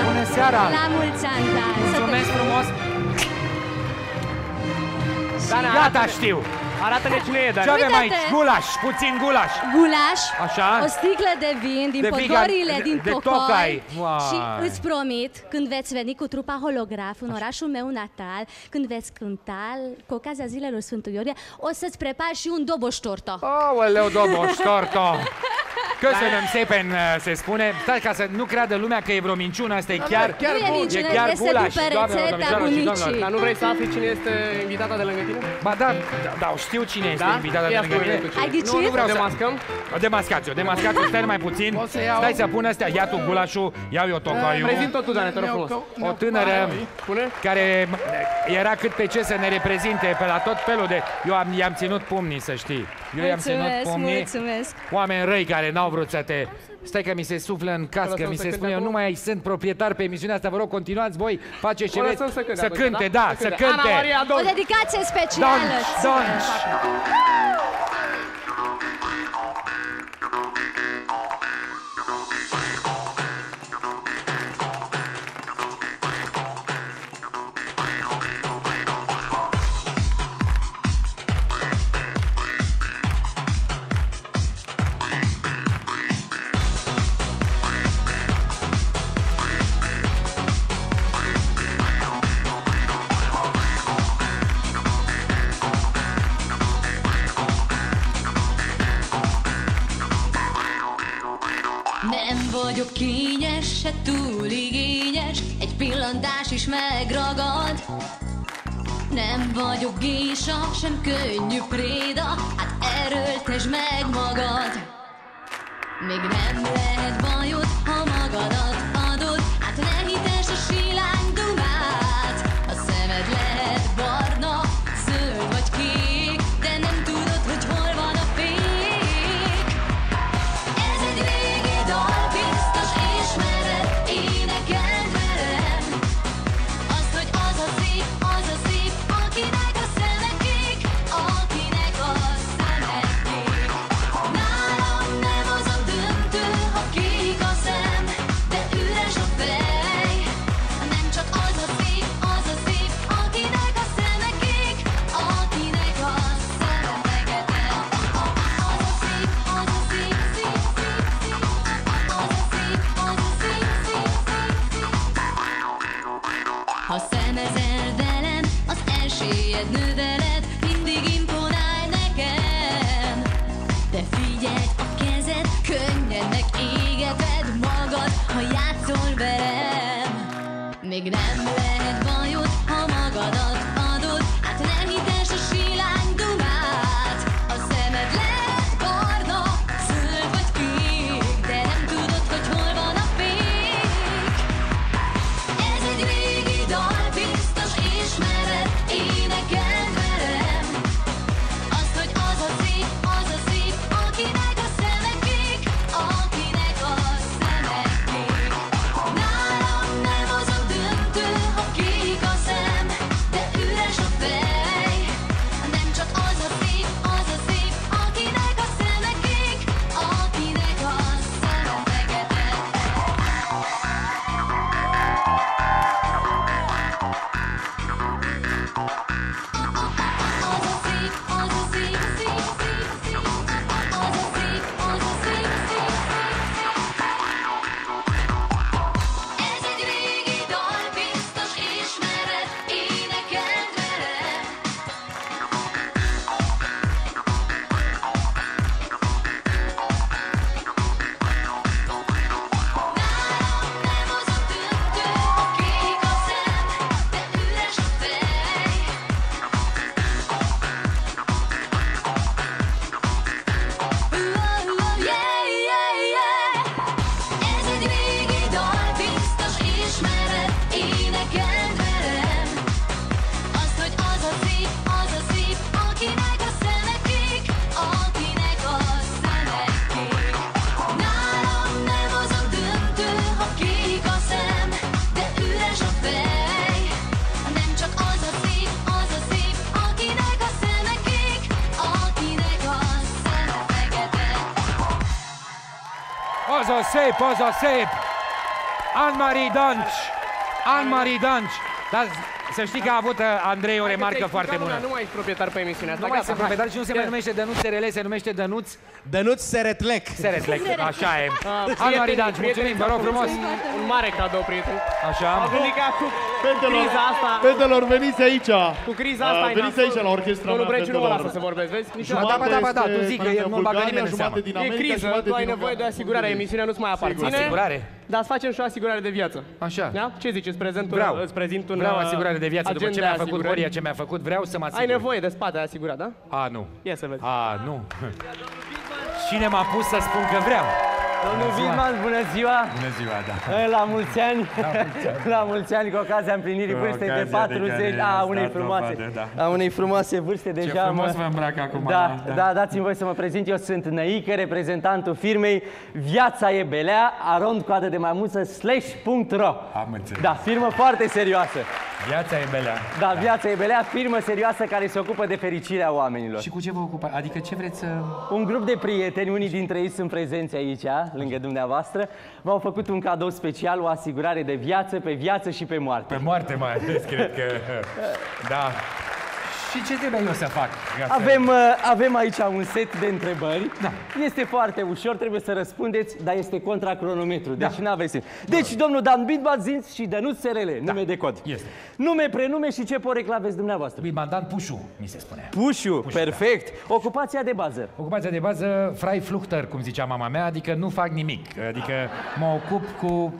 Bună seara! La mulți ani, Dan! Mulțumesc frumos! Gata, știu! Arată-ne cine e, Dan! Ce avem aici? Gulaș, puțin gulaș! Gulaș, așa? O sticlă de vin din podorile din Tocoi. Și îți promit, când veți veni cu trupa Holograf în orașul meu natal, când veți cânta cu ocazia zilelor Sfântul Iorie, o să-ți prepari și un doboș torto. Aoleu, doboș torto! Köszönöm szépen, se spune. Stai, ca să nu creadă lumea că e vreo minciună, asta e chiar bun. E chiar gulaș, doamnelor, bunicii. Dar nu vrei să afli cine este invitata de lângă tine? Ba da, știu cine este invitata de lângă mine. Ai ghicit? Nu vreau să... Demascăm? Demascați-o, stai numai puțin. Stai să pun astea, ia tu gulașul, iau eu tocaiul. Prezint-o tu, Dane, te rog frumos. O tânără care era cât pe ce să ne reprezinte pe la tot felul de... Eu i-am ținut pumnii, să știi. Mulțumesc. Oameni răi care n-au vrut să te... Stai că mi se suflă în cască, mi se spune, eu nu mai sunt proprietar pe emisiunea asta, vă rog, continuați voi, faceți ce vreți, să cânte, da, să cânte. O dedicație specială. Donci. Vagyok kényes, se túl igényes, egy pillantás is megragad. Nem vagyok gésa, sem könnyű préda, hát erőltesd meg magad. Még nem lehet bajod, ha magadat adod, hát ne hites a silány dumát. A szemed lehet barna, zöld vagy kék, de nem tudod, hogy hol van a fék. Ez egy régi dal, biztos ismered, énekeld velem. Azt, hogy az a szép, akinek a szeme kék, akinek a szeme kék. Nálam nem az a döntő, ha kék a szem, de üres a fej. Nem csak az a szép, akinek a szeme kék, akinek a szeme fekete. Az a szép, az a szép, szép, szép, szép. Az a szép, az a szép, szép, szép, szép. Ha szemezel velem, az elsőjed növeled, mindig imponálj nekem. még nem lehet bajod, ha magadat adod. Hát nem hites a sílány dumát. A szemed lehet barna, zöld vagy kék, de nem tudod, hogy hol van a fék. Ez egy régi dal, biztos ismered, énekeld velem. Azt, hogy az a szép, akinek a szeme kék, akinek a szeme kék. Nálam nem az a döntő, ha kék a szem, de üres a fej. Nem csak az a szép, akinek a szeme kék, akinek a szeme fekete. Ez egy régi dal, biztos ismered, énekeld velem. Nálam nem az a döntő, ha kék a szem, de üres a fej. Ez egy régi dal, biztos ismered, énekeld velem. Azt, hogy az a szép, akinek a szeme kék, akinek a szeme kék. Nálam nem az a döntő, ha kék a szem, de üres a fej. Nem csak az a szép, akinek a szeme kék, akinek a szeme fekete. Az a szép, az a szép! Anne-Marie Danci! Anne-Marie Danci! Dar să știi că a avut Andrei o remarcă foarte bună. Nu mai ești proprietar pe emisiunea asta. Nu mai sunt proprietar și nu se mai numește Dănuț SRL, se numește Dănuț... Dănuț Seretlec. Seretlec, așa e. Anne-Marie Danci, mulțumim, vă rog frumos. Un mare cadou, prieten. Așa. Am gândit că cu criza asta... Fetelor, veniți aici! Cu criza asta ai veniți aici la orchestra mea, Domnul Breciu nu mă fetelor. lasă să vorbesc, vezi? Da, tu zic că el nu bagă nimeni în seamă. E criză, tu ai nevoie de asigurare, emisiunea nu-ți mai aparține. Asigurare? Dar îți facem și o asigurare de viață. Așa. Da? Ce zici? Îți prezint un Vreau asigurare de viață. După ce mi-a făcut asigurări. Horia, ce mi-a făcut, vreau să mă asigur. Ai nevoie de spate asigurat, da? A, nu. Ia să vezi. A, nu. Cine m-a pus să spun că vreau? Domnul Vidman, bună ziua! Bună ziua, da. La mulți ani! La mulți ani, cu ocazia împlinirii vârstei de 40, a unei frumoase, a unei frumoase vârste deja. Ce frumos vă îmbrac acum. Da, dați-mi voi să mă prezint. Eu sunt Năică, reprezentantul firmei Viața e Belea, arond coadă de maimuță /.ro. Am înțeles. Da, firmă foarte serioasă. Viața e Belea. Da, Viața e Belea, firmă serioasă care se ocupă de fericirea oamenilor. Și cu ce vă ocupați? Adică ce vreți să... Un grup de prieteni, unii dintre ei sunt prezenți aici, lângă dumneavoastră, v-au făcut un cadou special, o asigurare de viață, pe viață și pe moarte. Pe moarte mai ales, cred că... Da. Și ce trebuie eu să fac? Avem aici un set de întrebări. Da. Este foarte ușor, trebuie să răspundeți, dar este contra cronometru, deci n-aveți timp. Deci, domnul Dan Bidman, Zinț și Dănuț SRL, nume de cod. Este. Nume, prenume și ce poreclă aveți dumneavoastră? Bidman Dan Pușu, mi se spune. Pușu, perfect. Da. Ocupația de bază? Ocupația de bază, Freifluchter, cum zicea mama mea, adică nu fac nimic. Adică mă ocup cu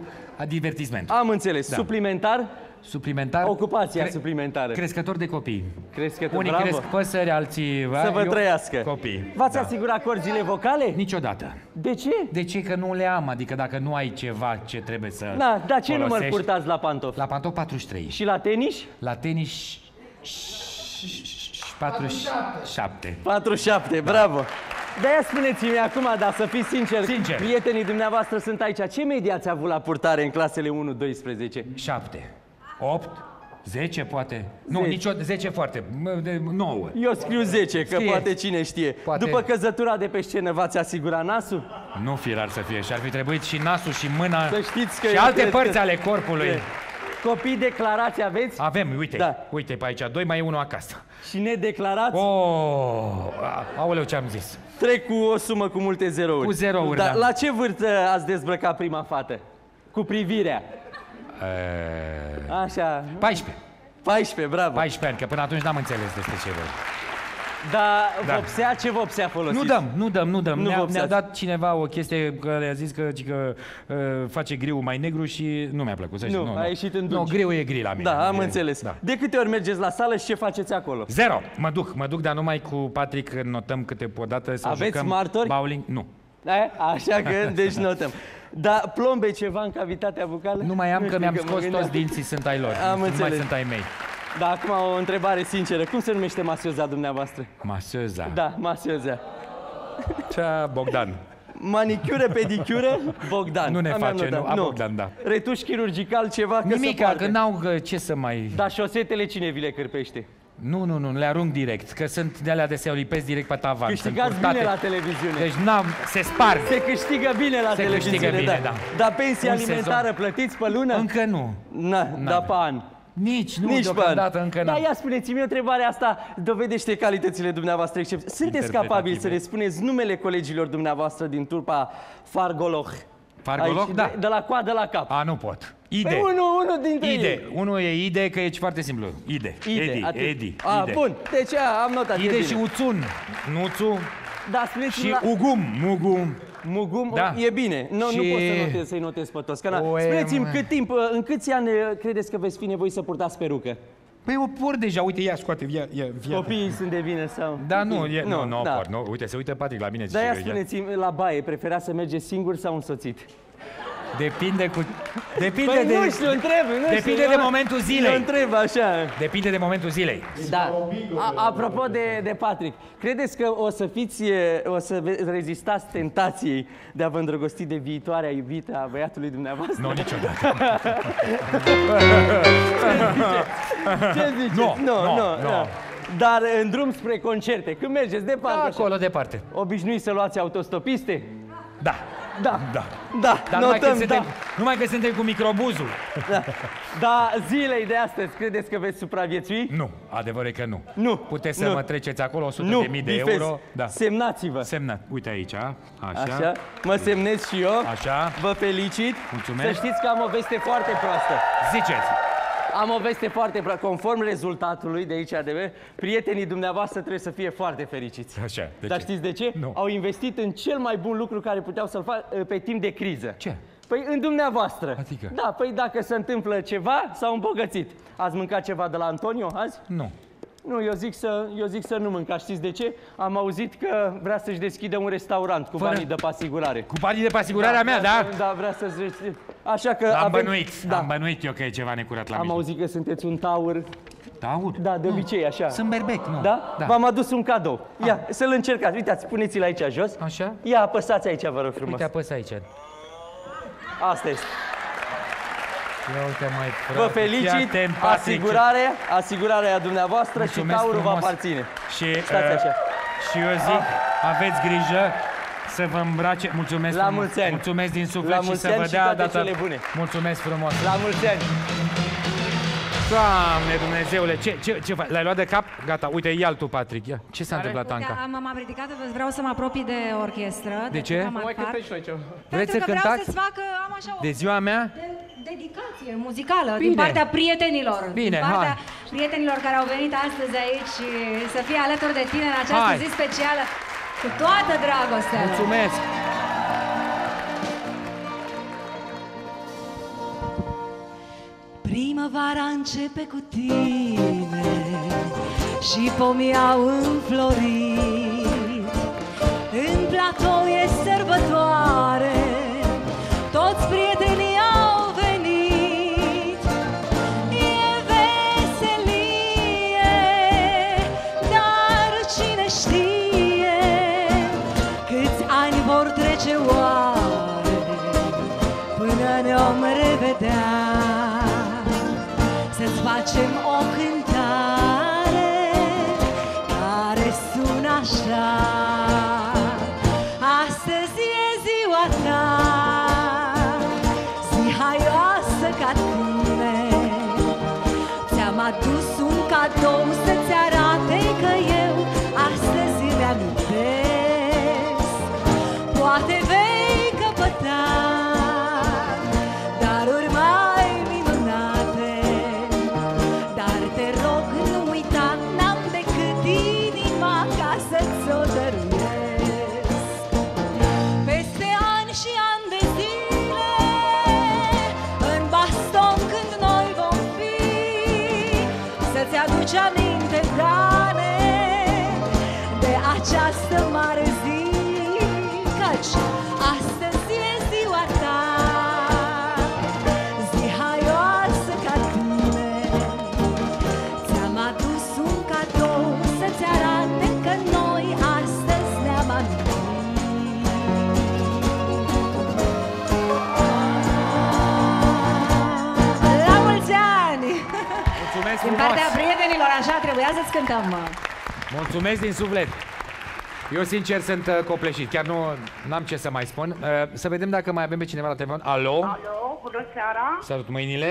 divertisment. Am înțeles. Da. Suplimentar? Suplimentar. Ocupația suplimentară. Crescător de copii. Crescător, unii bravo. cresc păsări, alții... Să vă trăiască. Copii. V-ați asigurat corzile vocale? Niciodată. De ce? De ce? Că nu le am, adică dacă nu ai ceva ce trebuie să Da, dar ce număr purtați la pantofi? La pantofi 43. Și la tenis? La tenis 47. 47, bravo. De-aia spuneți-mi acum, dar să fiți sincer, prietenii dumneavoastră sunt aici. Ce medie ați avut la purtare în clasele 1-12? 7. 8, 10 poate. 10. Nu, nicio 10 foarte. 9. Eu scriu 10, că poate cine știe. Poate... După căzătura de pe scenă v-ați asigurat nasul? Nu fi rar să fie. Și ar fi trebuit și nasul și mâna. Să știți că și alte părți ale corpului. Copii declarați aveți? Avem, uite. Da. Uite pe aici, 2 mai e 1 acasă. Și nedeclarați? Aoleu, ce am zis. Trec cu o sumă cu multe zerouri. Cu zerouri, da. Da. La ce vârstă ați dezbrăcat prima fată? Cu privirea. Așa. 14. 14, bravo. 14 ani, că până atunci n-am înțeles despre ce vorbi. Da, vopsea, ce vopsea folosiți? Nu dăm. Ne-a dat cineva o chestie care a zis că face griul mai negru și nu mi-a plăcut. Nu, a ieșit în dulci. Nu, griul e gri la mine. Da, am înțeles. Da. De câte ori mergeți la sală și ce faceți acolo? 0. Mă duc, dar numai cu Patrick notăm câte podată să aveți jucăm martori? Bowling. Nu. Așa că, deci notăm. Dar plombe ceva în cavitatea bucală? Nu mai am, că mi-am scos toți dinții, sunt ai lor. Am înțeles. Nu mai sunt ai mei. Da, acum o întrebare sinceră. Cum se numește masioza dumneavoastră? Masioza? Da, masioza. Cea Bogdan. Manicură, pedicură, Bogdan. Nu ne face, nu? Bogdan, da. Retuș chirurgical, ceva, că nimica, că n-au ce să mai... Dar șosetele cine vi le cârpește? Nu, le arunc direct, că sunt de alea de se lipesc direct pe tavan. Câștigați bine la televiziune. Deci se sparg. Se câștigă bine la televiziune, da. Dar pensia alimentară plătiți pe lună? Încă nu. Da, pe an. Nici deocamdată încă nu. Dar ia spuneți-mi, întrebarea asta dovedește calitățile dumneavoastră excepționale. Sunteți capabili să ne spuneți numele colegilor dumneavoastră din trupa Fargoloh? Fargoloh, da. De la coadă la cap. Nu pot. Ide. Păi unul dintre ei. Unul e Ide, că e foarte simplu. Edi. Bun, deci am notat. Ide și Uțun. Nuțu. Da, spuneți și Mugum, da. E bine. Nu pot să-i notez pe toți. Spuneți-mi în câți ani credeți că veți fi nevoit să purtați perucă? Păi o port deja, uite, ia scoate, ia. Copiii sunt de vină sau? Da, nu port, nu. Uite, se uită Patrick la mine. Dar ia spuneți-mi, la baie, preferați să mergeți singur sau însoțit? Depinde nu știu, Depinde de momentul zilei. Eu întreb așa. Depinde de momentul zilei. Da. Apropo de Patrick, credeți că o să rezistați tentației de a vă îndrăgosti de viitoarea iubită a băiatului dumneavoastră? Nu, niciodată. Ce ziceți? Nu. Dar în drum spre concerte, când mergeți departe... Acolo, departe. Obișnuiți să luați autostopiste? Da. Dar numai că suntem cu microbuzul. Da, zilei de astăzi, credeți că veți supraviețui? Nu, adevărul e că nu. Nu. Puteți să mă treceți acolo 100.000 de euro. Da. Semnați-vă. Uite aici, așa. Mă semnez și eu. Așa. Vă felicit. Mulțumesc. Să știți că am o veste foarte proastă. Ziceți. Am o veste foarte proastă. Conform rezultatului de aici prietenii dumneavoastră trebuie să fie foarte fericiți. Așa, Dar știți de ce? Nu. Au investit în cel mai bun lucru care puteau să-l facă pe timp de criză. Ce? Păi în dumneavoastră. Adică? Da, păi dacă se întâmplă ceva, s-au îmbogățit. Ați mâncat ceva de la Antonio azi? Nu. Nu, eu zic să nu mâncați. Știți de ce? Am auzit că vrea să-și deschidă un restaurant cu banii de pasigurare. Cu banii de pasigurare a mea, da? Da, vrea să-și... Așa că am bănuit eu că e ceva necurat la mine. Am auzit că sunteți un taur. Taur? Da, de obicei, așa. Sunt berbec, nu? Da? V-am adus un cadou. Ia, să-l încercați. Uitați, puneți-l aici jos. Așa? Ia, apăsați aici, vă rog frumos. Uite, apăs aici. Asta este. Ia uite, mai frate. Vă felicit, asigurarea dumneavoastră. Mulțumesc, și taurul vă aparține. Stați așa. Și eu zic, aveți grijă să vă îmbrace. Mulțumesc la frumos. Mulți ani. Mulțumesc din suflet și să vă dea data. Cele bune. Mulțumesc frumos. La mulți ani. Doamne Dumnezeule, ce faci? L-ai luat de cap? Gata, uite, ia altul, Patrick. Ia. Ce s-a întâmplat, Anca? M-am ridicat, vreau să mă apropii de orchestră. De ce? Mai cântați noi ceva. Vreți să cântați? Vreau să-ți fac, am așa de ziua mea? Dedicație muzicală din partea prietenilor. Bine, din partea prietenilor care au venit astăzi aici și să fie alături de tine în această zi specială cu toată dragostea. Mulțumesc! Primăvara începe cu tine și pomii au înflorit. În platou e sărbătoare, toți prietenii au venit. E veselie, dar cine știe câți ani vor trece oare până ne vom revedea. Să-ți facem o cântare care sună așa. Astăzi e ziua ta, zi haioasă ca tine. Ți-am adus un cadou să-ți arate că eu astăzi îmi amintesc. Poate vei căpăta daruri mai minunate, dar te rog nu uita, n-am decât inima mi-aduce aminte, Dane, de această mare zi, căci astăzi e ziua ta, zi haioasă ca tine. Ți-am adus un cadou să-ți arate că noi astăzi ne-am amintit. La mulți ani! Mulțumesc Din frumos! partea prietenilor, așa trebuia să-ți cântăm, mă. Mulțumesc din suflet! Eu sincer sunt copleșit, chiar n-am ce să mai spun. Să vedem dacă mai avem pe cineva la telefon. Alo? Alo, bună seara! Salut mâinile!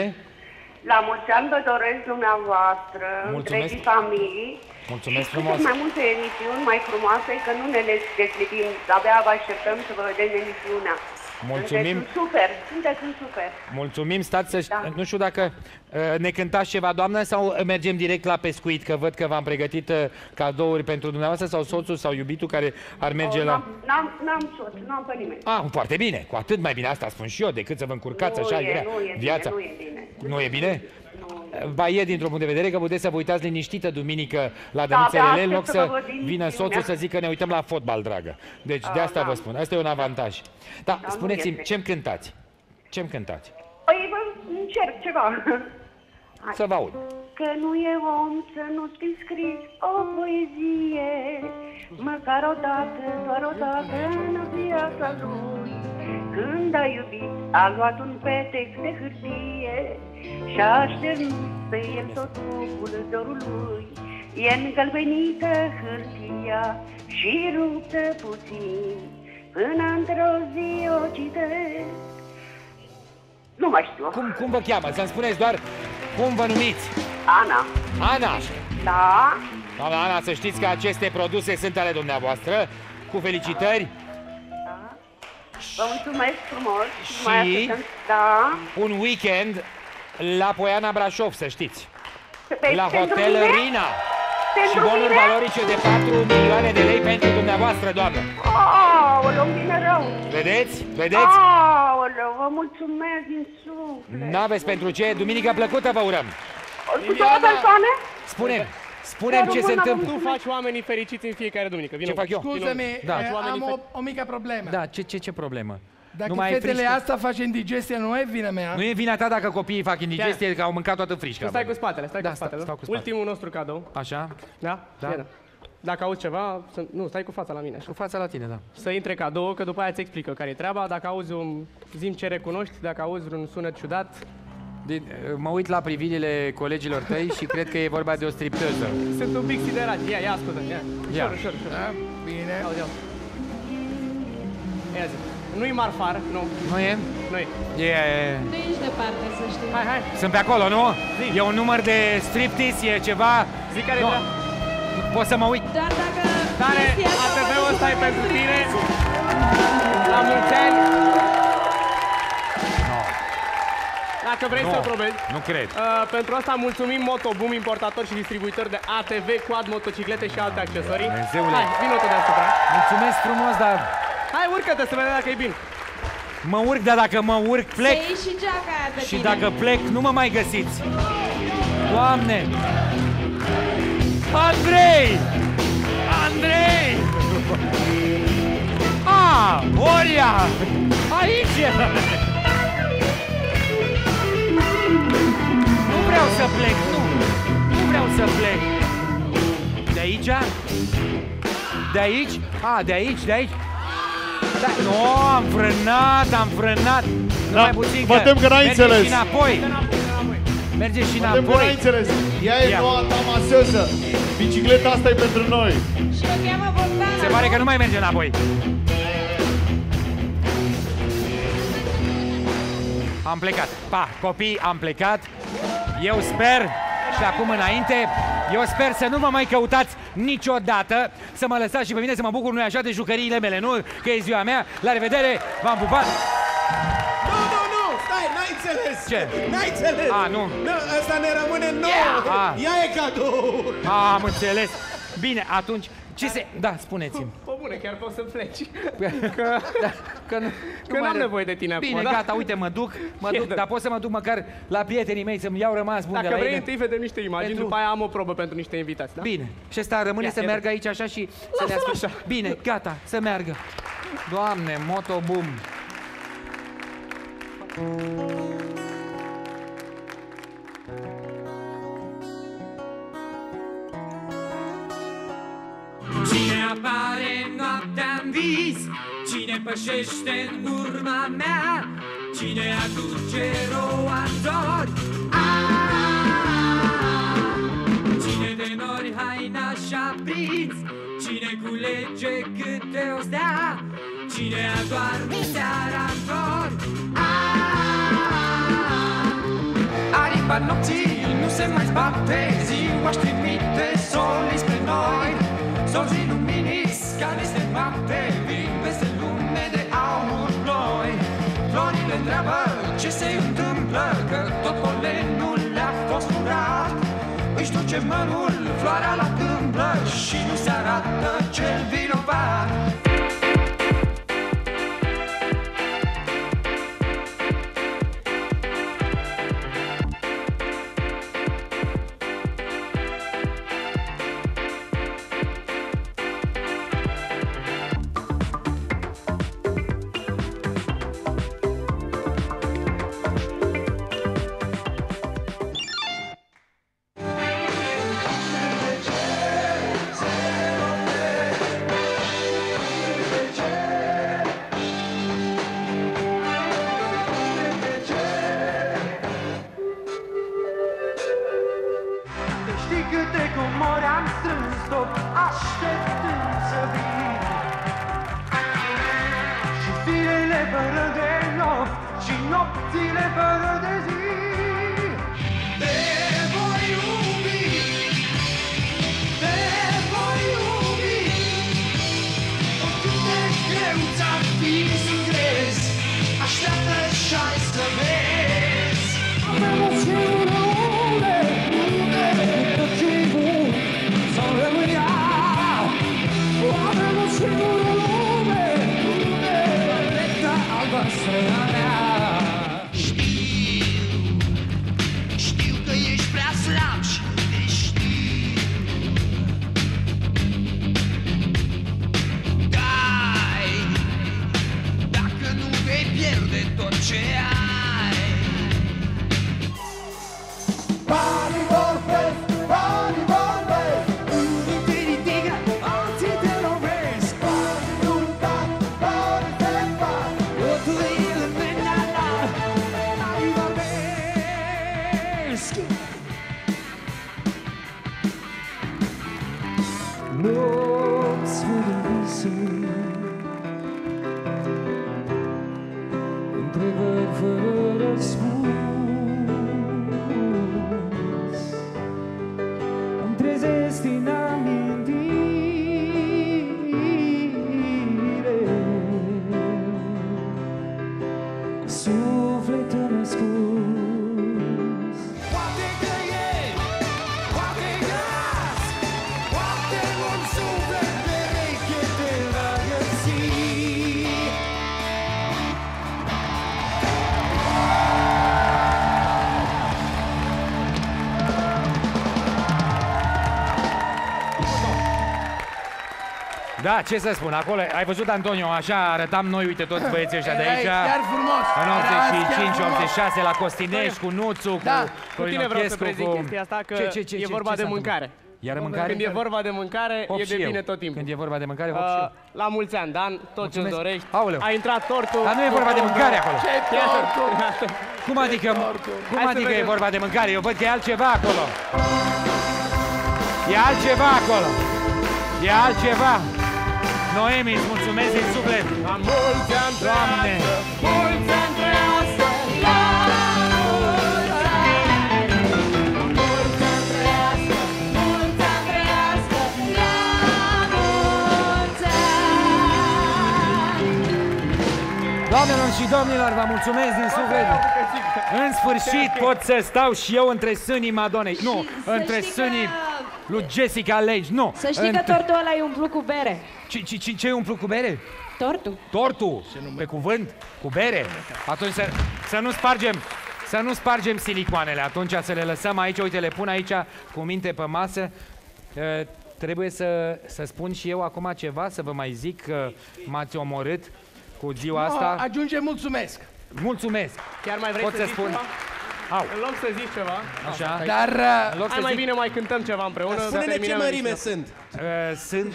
La mulți ani vă doresc dumneavoastră, întregii familii. Mulțumesc și frumos! cât mai multe emisiuni mai frumoase, că nu ne le deslipim, abia vă așteptăm să vă vedem emisiunea. Mulțumim! Sunteți super! Mulțumim, stați să... Nu știu dacă ne cântați ceva, doamnă, sau mergem direct la pescuit, că văd că v-am pregătit cadouri pentru dumneavoastră, sau soțul sau iubitul care ar merge la... N-am soț, n-am pe nimeni. Ah, foarte bine, cu atât mai bine, asta spun și eu, decât să vă încurcați așa grea viața. Nu e bine. Nu e bine? Ba e dintr-un punct de vedere că puteți să vă uitați liniștită duminică la Dănuțele, în loc să vină soțul să zică ne uităm la fotbal, dragă. Deci de asta vă spun, asta e un avantaj. Da, spuneți-mi, ce-mi cântați? Ce-mi cântați? Păi încerc ceva. Să vă aud. Că nu e om să nu fi scris o poezie, măcar odată, doar odată în viața lui. Când a iubit, a luat un petex de hârtie și-a așternut pe el tot focul dorului. E îngălbenită hârtia și ruptă puțin, până într-o zi o citesc. Nu mai știu. Cum vă cheamă? Să-mi spuneți doar cum vă numiți? Ana. Ana? Da. Doamna Ana, să știți că aceste produse sunt ale dumneavoastră. Cu felicitări. Vă mulțumesc frumos. Și un weekend la Poiana Brașov, să știți. La Hotel Rina. Și bonuri valorice de 4 milioane de lei pentru dumneavoastră, doamnă. Aoleu, îmi vine rău. Vedeți? Vedeți? Aoleu, vă mulțumesc din suflet. N-aveți pentru ce. Duminică plăcută vă urăm. Cu două persoane? Spune-mi ce se întâmplă. Tu faci oamenii fericiți în fiecare duminică. Ce fac eu? Scuze-mi, am o mică problemă. Da, ce problemă? Dacă fetele asta fac indigestie, nu e vina mea. Nu e vina ta dacă copiii fac indigestie, că au mâncat toată frișca. Stai cu spatele, stai cu spatele. Ultimul nostru cadou. Așa? Da? Dacă auzi ceva, nu, stai cu fața la mine. Cu fața la tine, da. Să intre cadou, că după aia îți explică care e treaba. Dacă auzi zi-mi ce recunoști, dacă auzi vreun sunet ciudat. Mă uit la privirile colegilor tăi și cred că e vorba de o stripteză. Sunt un pic siderat. Ia, ascultă, ia. Ușor. Da? Bine. Auzi. Ia zi. Nu-i marfar, nu. Nu e? Nu e. Nu ești departe, să știi. Hai. Sunt pe acolo, nu? E un număr de striptease, e ceva... Zic care e. Pot să mă uit? Doar dacă... Tare, ATV-ul ăsta e pentru tine. La mulți ani. Dacă vrei să probezi. Nu cred. Pentru asta mulțumim Motoboom, importator și distribuitor de ATV, quad, motociclete și alte accesorii. Dumnezeule. Hai, vino tu deasupra. Mulțumesc frumos, dar... Hai, urcă-te să vedem dacă e bine. Mă urc, dar dacă mă urc, plec. Să iei și geaca aia de Și tine. dacă plec, nu mă mai găsiți. Doamne! Andrei! Oria! Aici! Nu vreau să plec, nu vreau să plec. De aici? De aici? De aici. Da, nu, am frânat. Da, mă tem că n-ai înțeles. Merge și înapoi. Merge și înapoi. Mă tem că n-ai înțeles. Ea e noua ta maseză. Bicicleta asta e pentru noi. Și o cheamă Bogdana. Se pare că nu mai merge înapoi. Am plecat. Copii, am plecat. Eu sper, și acum înainte, eu sper să nu mă mai căutați niciodată, să mă lăsați și pe mine să mă bucur, nu-i așa, de jucăriile mele, nu că e ziua mea. La revedere, v-am pupat. Nu, stai, n-ai înțeles. Ce? N-ai înțeles. Nu. Ăsta ne rămâne nouă. Ia e cadou. Am înțeles. Bine, atunci, Ce se... Da, spuneți-mi. O bună, chiar poți să pleci. Că n-am nevoie de tine acum, bine, da? gata, uite, mă duc, dar pot să mă duc măcar la prietenii mei să-mi iau rămas bun de la ei. Dacă vrei, întâi vedem niște imagini, după aia am o probă pentru niște invitați, da? Bine. Și ăsta rămâne să meargă aici așa și să ne asculte. Bine, gata, să meargă. Doamne, motoboom. Cine apare noaptea-n vis? Cine pășește în urma mea? Cine aduce roandori? Cine de nori haina și-a prins? Cine culege câte o stea? Cine adoarme seara-n flori? Aripa nopții nu se mai zbate, ziua-și trimite solii spre noi. Solii luminiți ca niște noapte, vin peste lume de aur noi. Florile întreabă ce se întâmplă, că tot polenul le-a fost furat. Își duce mărul, floarea la tâmplă și nu se arată cel vinovat. Știu că ești prea slab și te știu. Dai, dacă nu vei pierde tot ce ai. Banii vorbesc, banii vorbesc, unii te ridică, alții te lovesc. Banii nu tac, banii se fac, totul e iluminat, banii vorbesc. Nopți fără visuri, întrebări fără răspuns, îmi trezesc din amintire, sufletul ascuns. Poate că ești, poate că azi, poate un suflet pereche te va găsi. Da, ce să spun, acolo, ai văzut, Antonio, așa arătam noi, uite, toți băieții ăștia de aici. Chiar frumos. În Era 85, chiar 86, la Costinești, cu Nuțu, Da, cu cu tine vreau să Florin prezint Ochescu, chestia asta, că Ce e vorba s-a de întâmplat? mâncare. Iar mâncare? Când e vorba de mâncare, Hop e și de eu. bine tot timpul. Când e vorba de mâncare, hop și eu. La mulți ani, Dan, tot ce-ți Mulțumesc. dorești. Aoleu. A intrat tortul. Dar nu e vorba de mâncare acolo. Ce tortul? Cum adică, Hai să e vedem. vorba de mâncare? Eu văd că e altceva acolo. E altceva acolo. E altceva. Noemi, îți mulțumesc din suflet. La mulți ani, Doamne. mulți ani trăiască, la mulți ani. Mulți ani trăiască, mulți ani trăiască, la mulți ani. Doamnelor și domnilor, vă mulțumesc din suflet. În sfârșit pot să stau și eu între sânii Madonei. Nu, între sânii lui Jessica Lange, nu. Să știi că tortul ăla e umplut cu bere. Ce e umplut cu bere? Tortul. Tortul, pe cuvânt, cu bere. Atunci să nu spargem silicoanele, atunci să le lăsăm aici, uite, le pun aici cu minte pe masă. Trebuie să spun și eu acum ceva, să vă mai zic că m-ați omorât cu ziua asta. Ajunge mulțumesc. Mulțumesc. Chiar mai vrei să zici ceva? În loc să zici ceva. Așa. Dar hai mai bine mai cântăm ceva împreună. Spune-ne ce mărime sunt. Sunt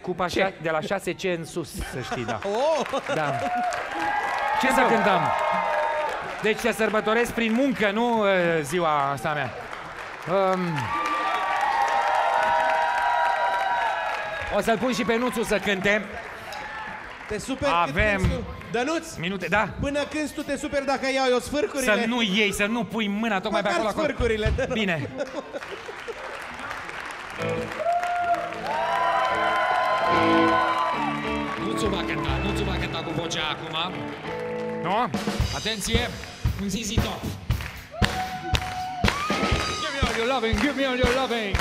cupa de la 6C în sus, să știi, da. Da. Ce să cântăm? Deci se sărbătoresc prin muncă, nu ziua asta mea. O să-l pun și pe Nuțu să cânte. Te superi Avem Dănuț, minute, da. Până când tu te superi dacă iau eu sfârcurile? Să nu iei, să nu pui mâna tocmai pe acolo. Sfârcurile. Bine. Nuțu va cânta cu vocea acum. Nu? Atenție, un ZZ Top. Give me all your loving, give me all your loving.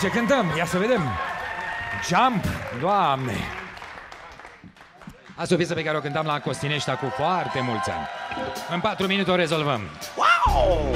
Ce cântăm? Ia să vedem. Jump, Doamne! Asta e o piesă pe care o cântam la Costinești cu foarte mulți ani. În 4 minute o rezolvăm. Wow!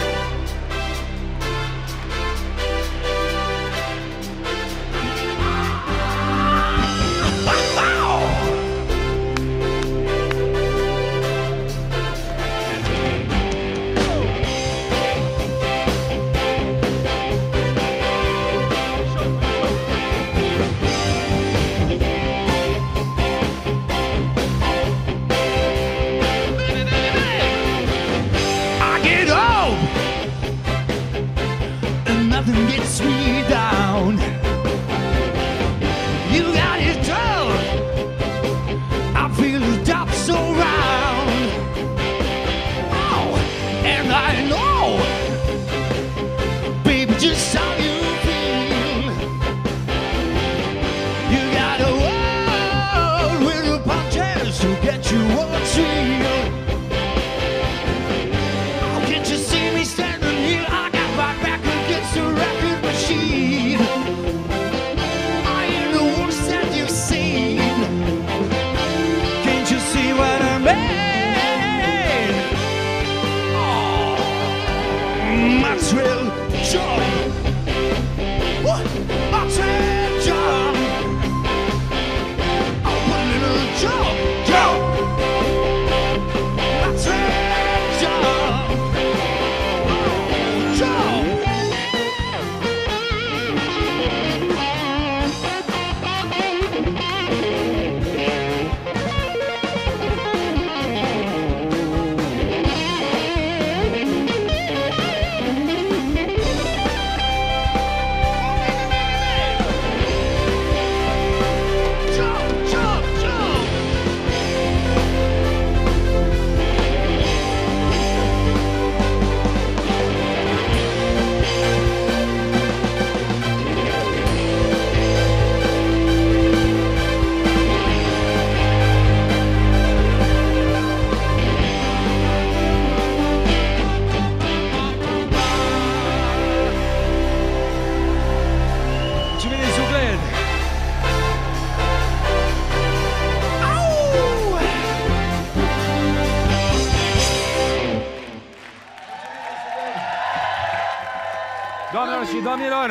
și domnilor,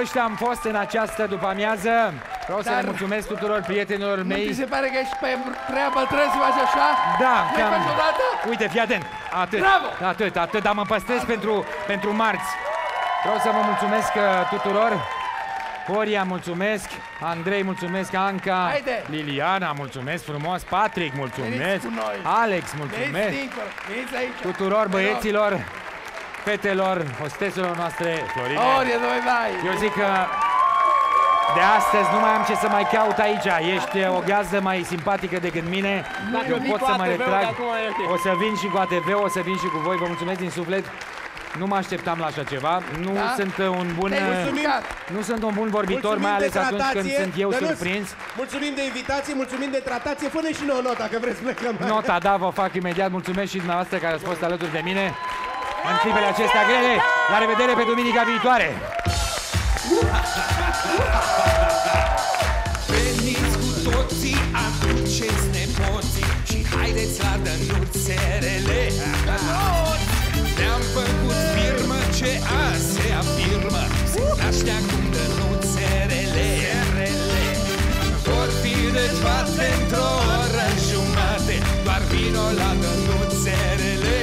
ăștia am fost în această după-amiază. Vreau să le mulțumesc tuturor prietenilor mei. Nu ți se pare că ești pe treabă, trebuie să faci așa? Da, cam... Uite, fii atent. Atât. Bravo! Atât, dar mă păstrez pentru marți. Vreau să vă mulțumesc tuturor. Horia, mulțumesc. Andrei, mulțumesc. Anca. Haide. Liliana, mulțumesc frumos. Patrick, mulțumesc. Alex, mulțumesc. Tuturor băieților, fetelor, hosteselor noastre, Florine. Eu zic că de astăzi nu mai am ce să mai caut aici. Ești o gazdă mai simpatică decât mine. Eu pot să mă retrag. O să vin și cu ATV, o să vin și cu voi. Vă mulțumesc din suflet. Nu mă așteptam la așa ceva. Nu sunt un bun vorbitor, mai ales atunci când sunt eu surprins. Mulțumim de invitație, mulțumim de tratație. Fă-ne și nouă nota, că vreți plecăm. Nota, da, vă fac imediat. Mulțumesc și dumneavoastră care ați fost alături de mine în clipele acestea grele. La revedere pe duminica viitoare! Veniți cu toții, aduceți nepoții și haideți la dănuțerele. Ne-am făcut firmă ce azi se afirmă, se naște acum dănuțerele. Vor fi deci toate într-o oră jumate, doar vino la dănuțerele.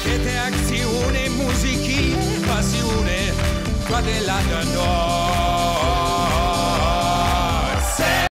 Fete, acțiune, muzichii, pasiune, toate la dănuțerele.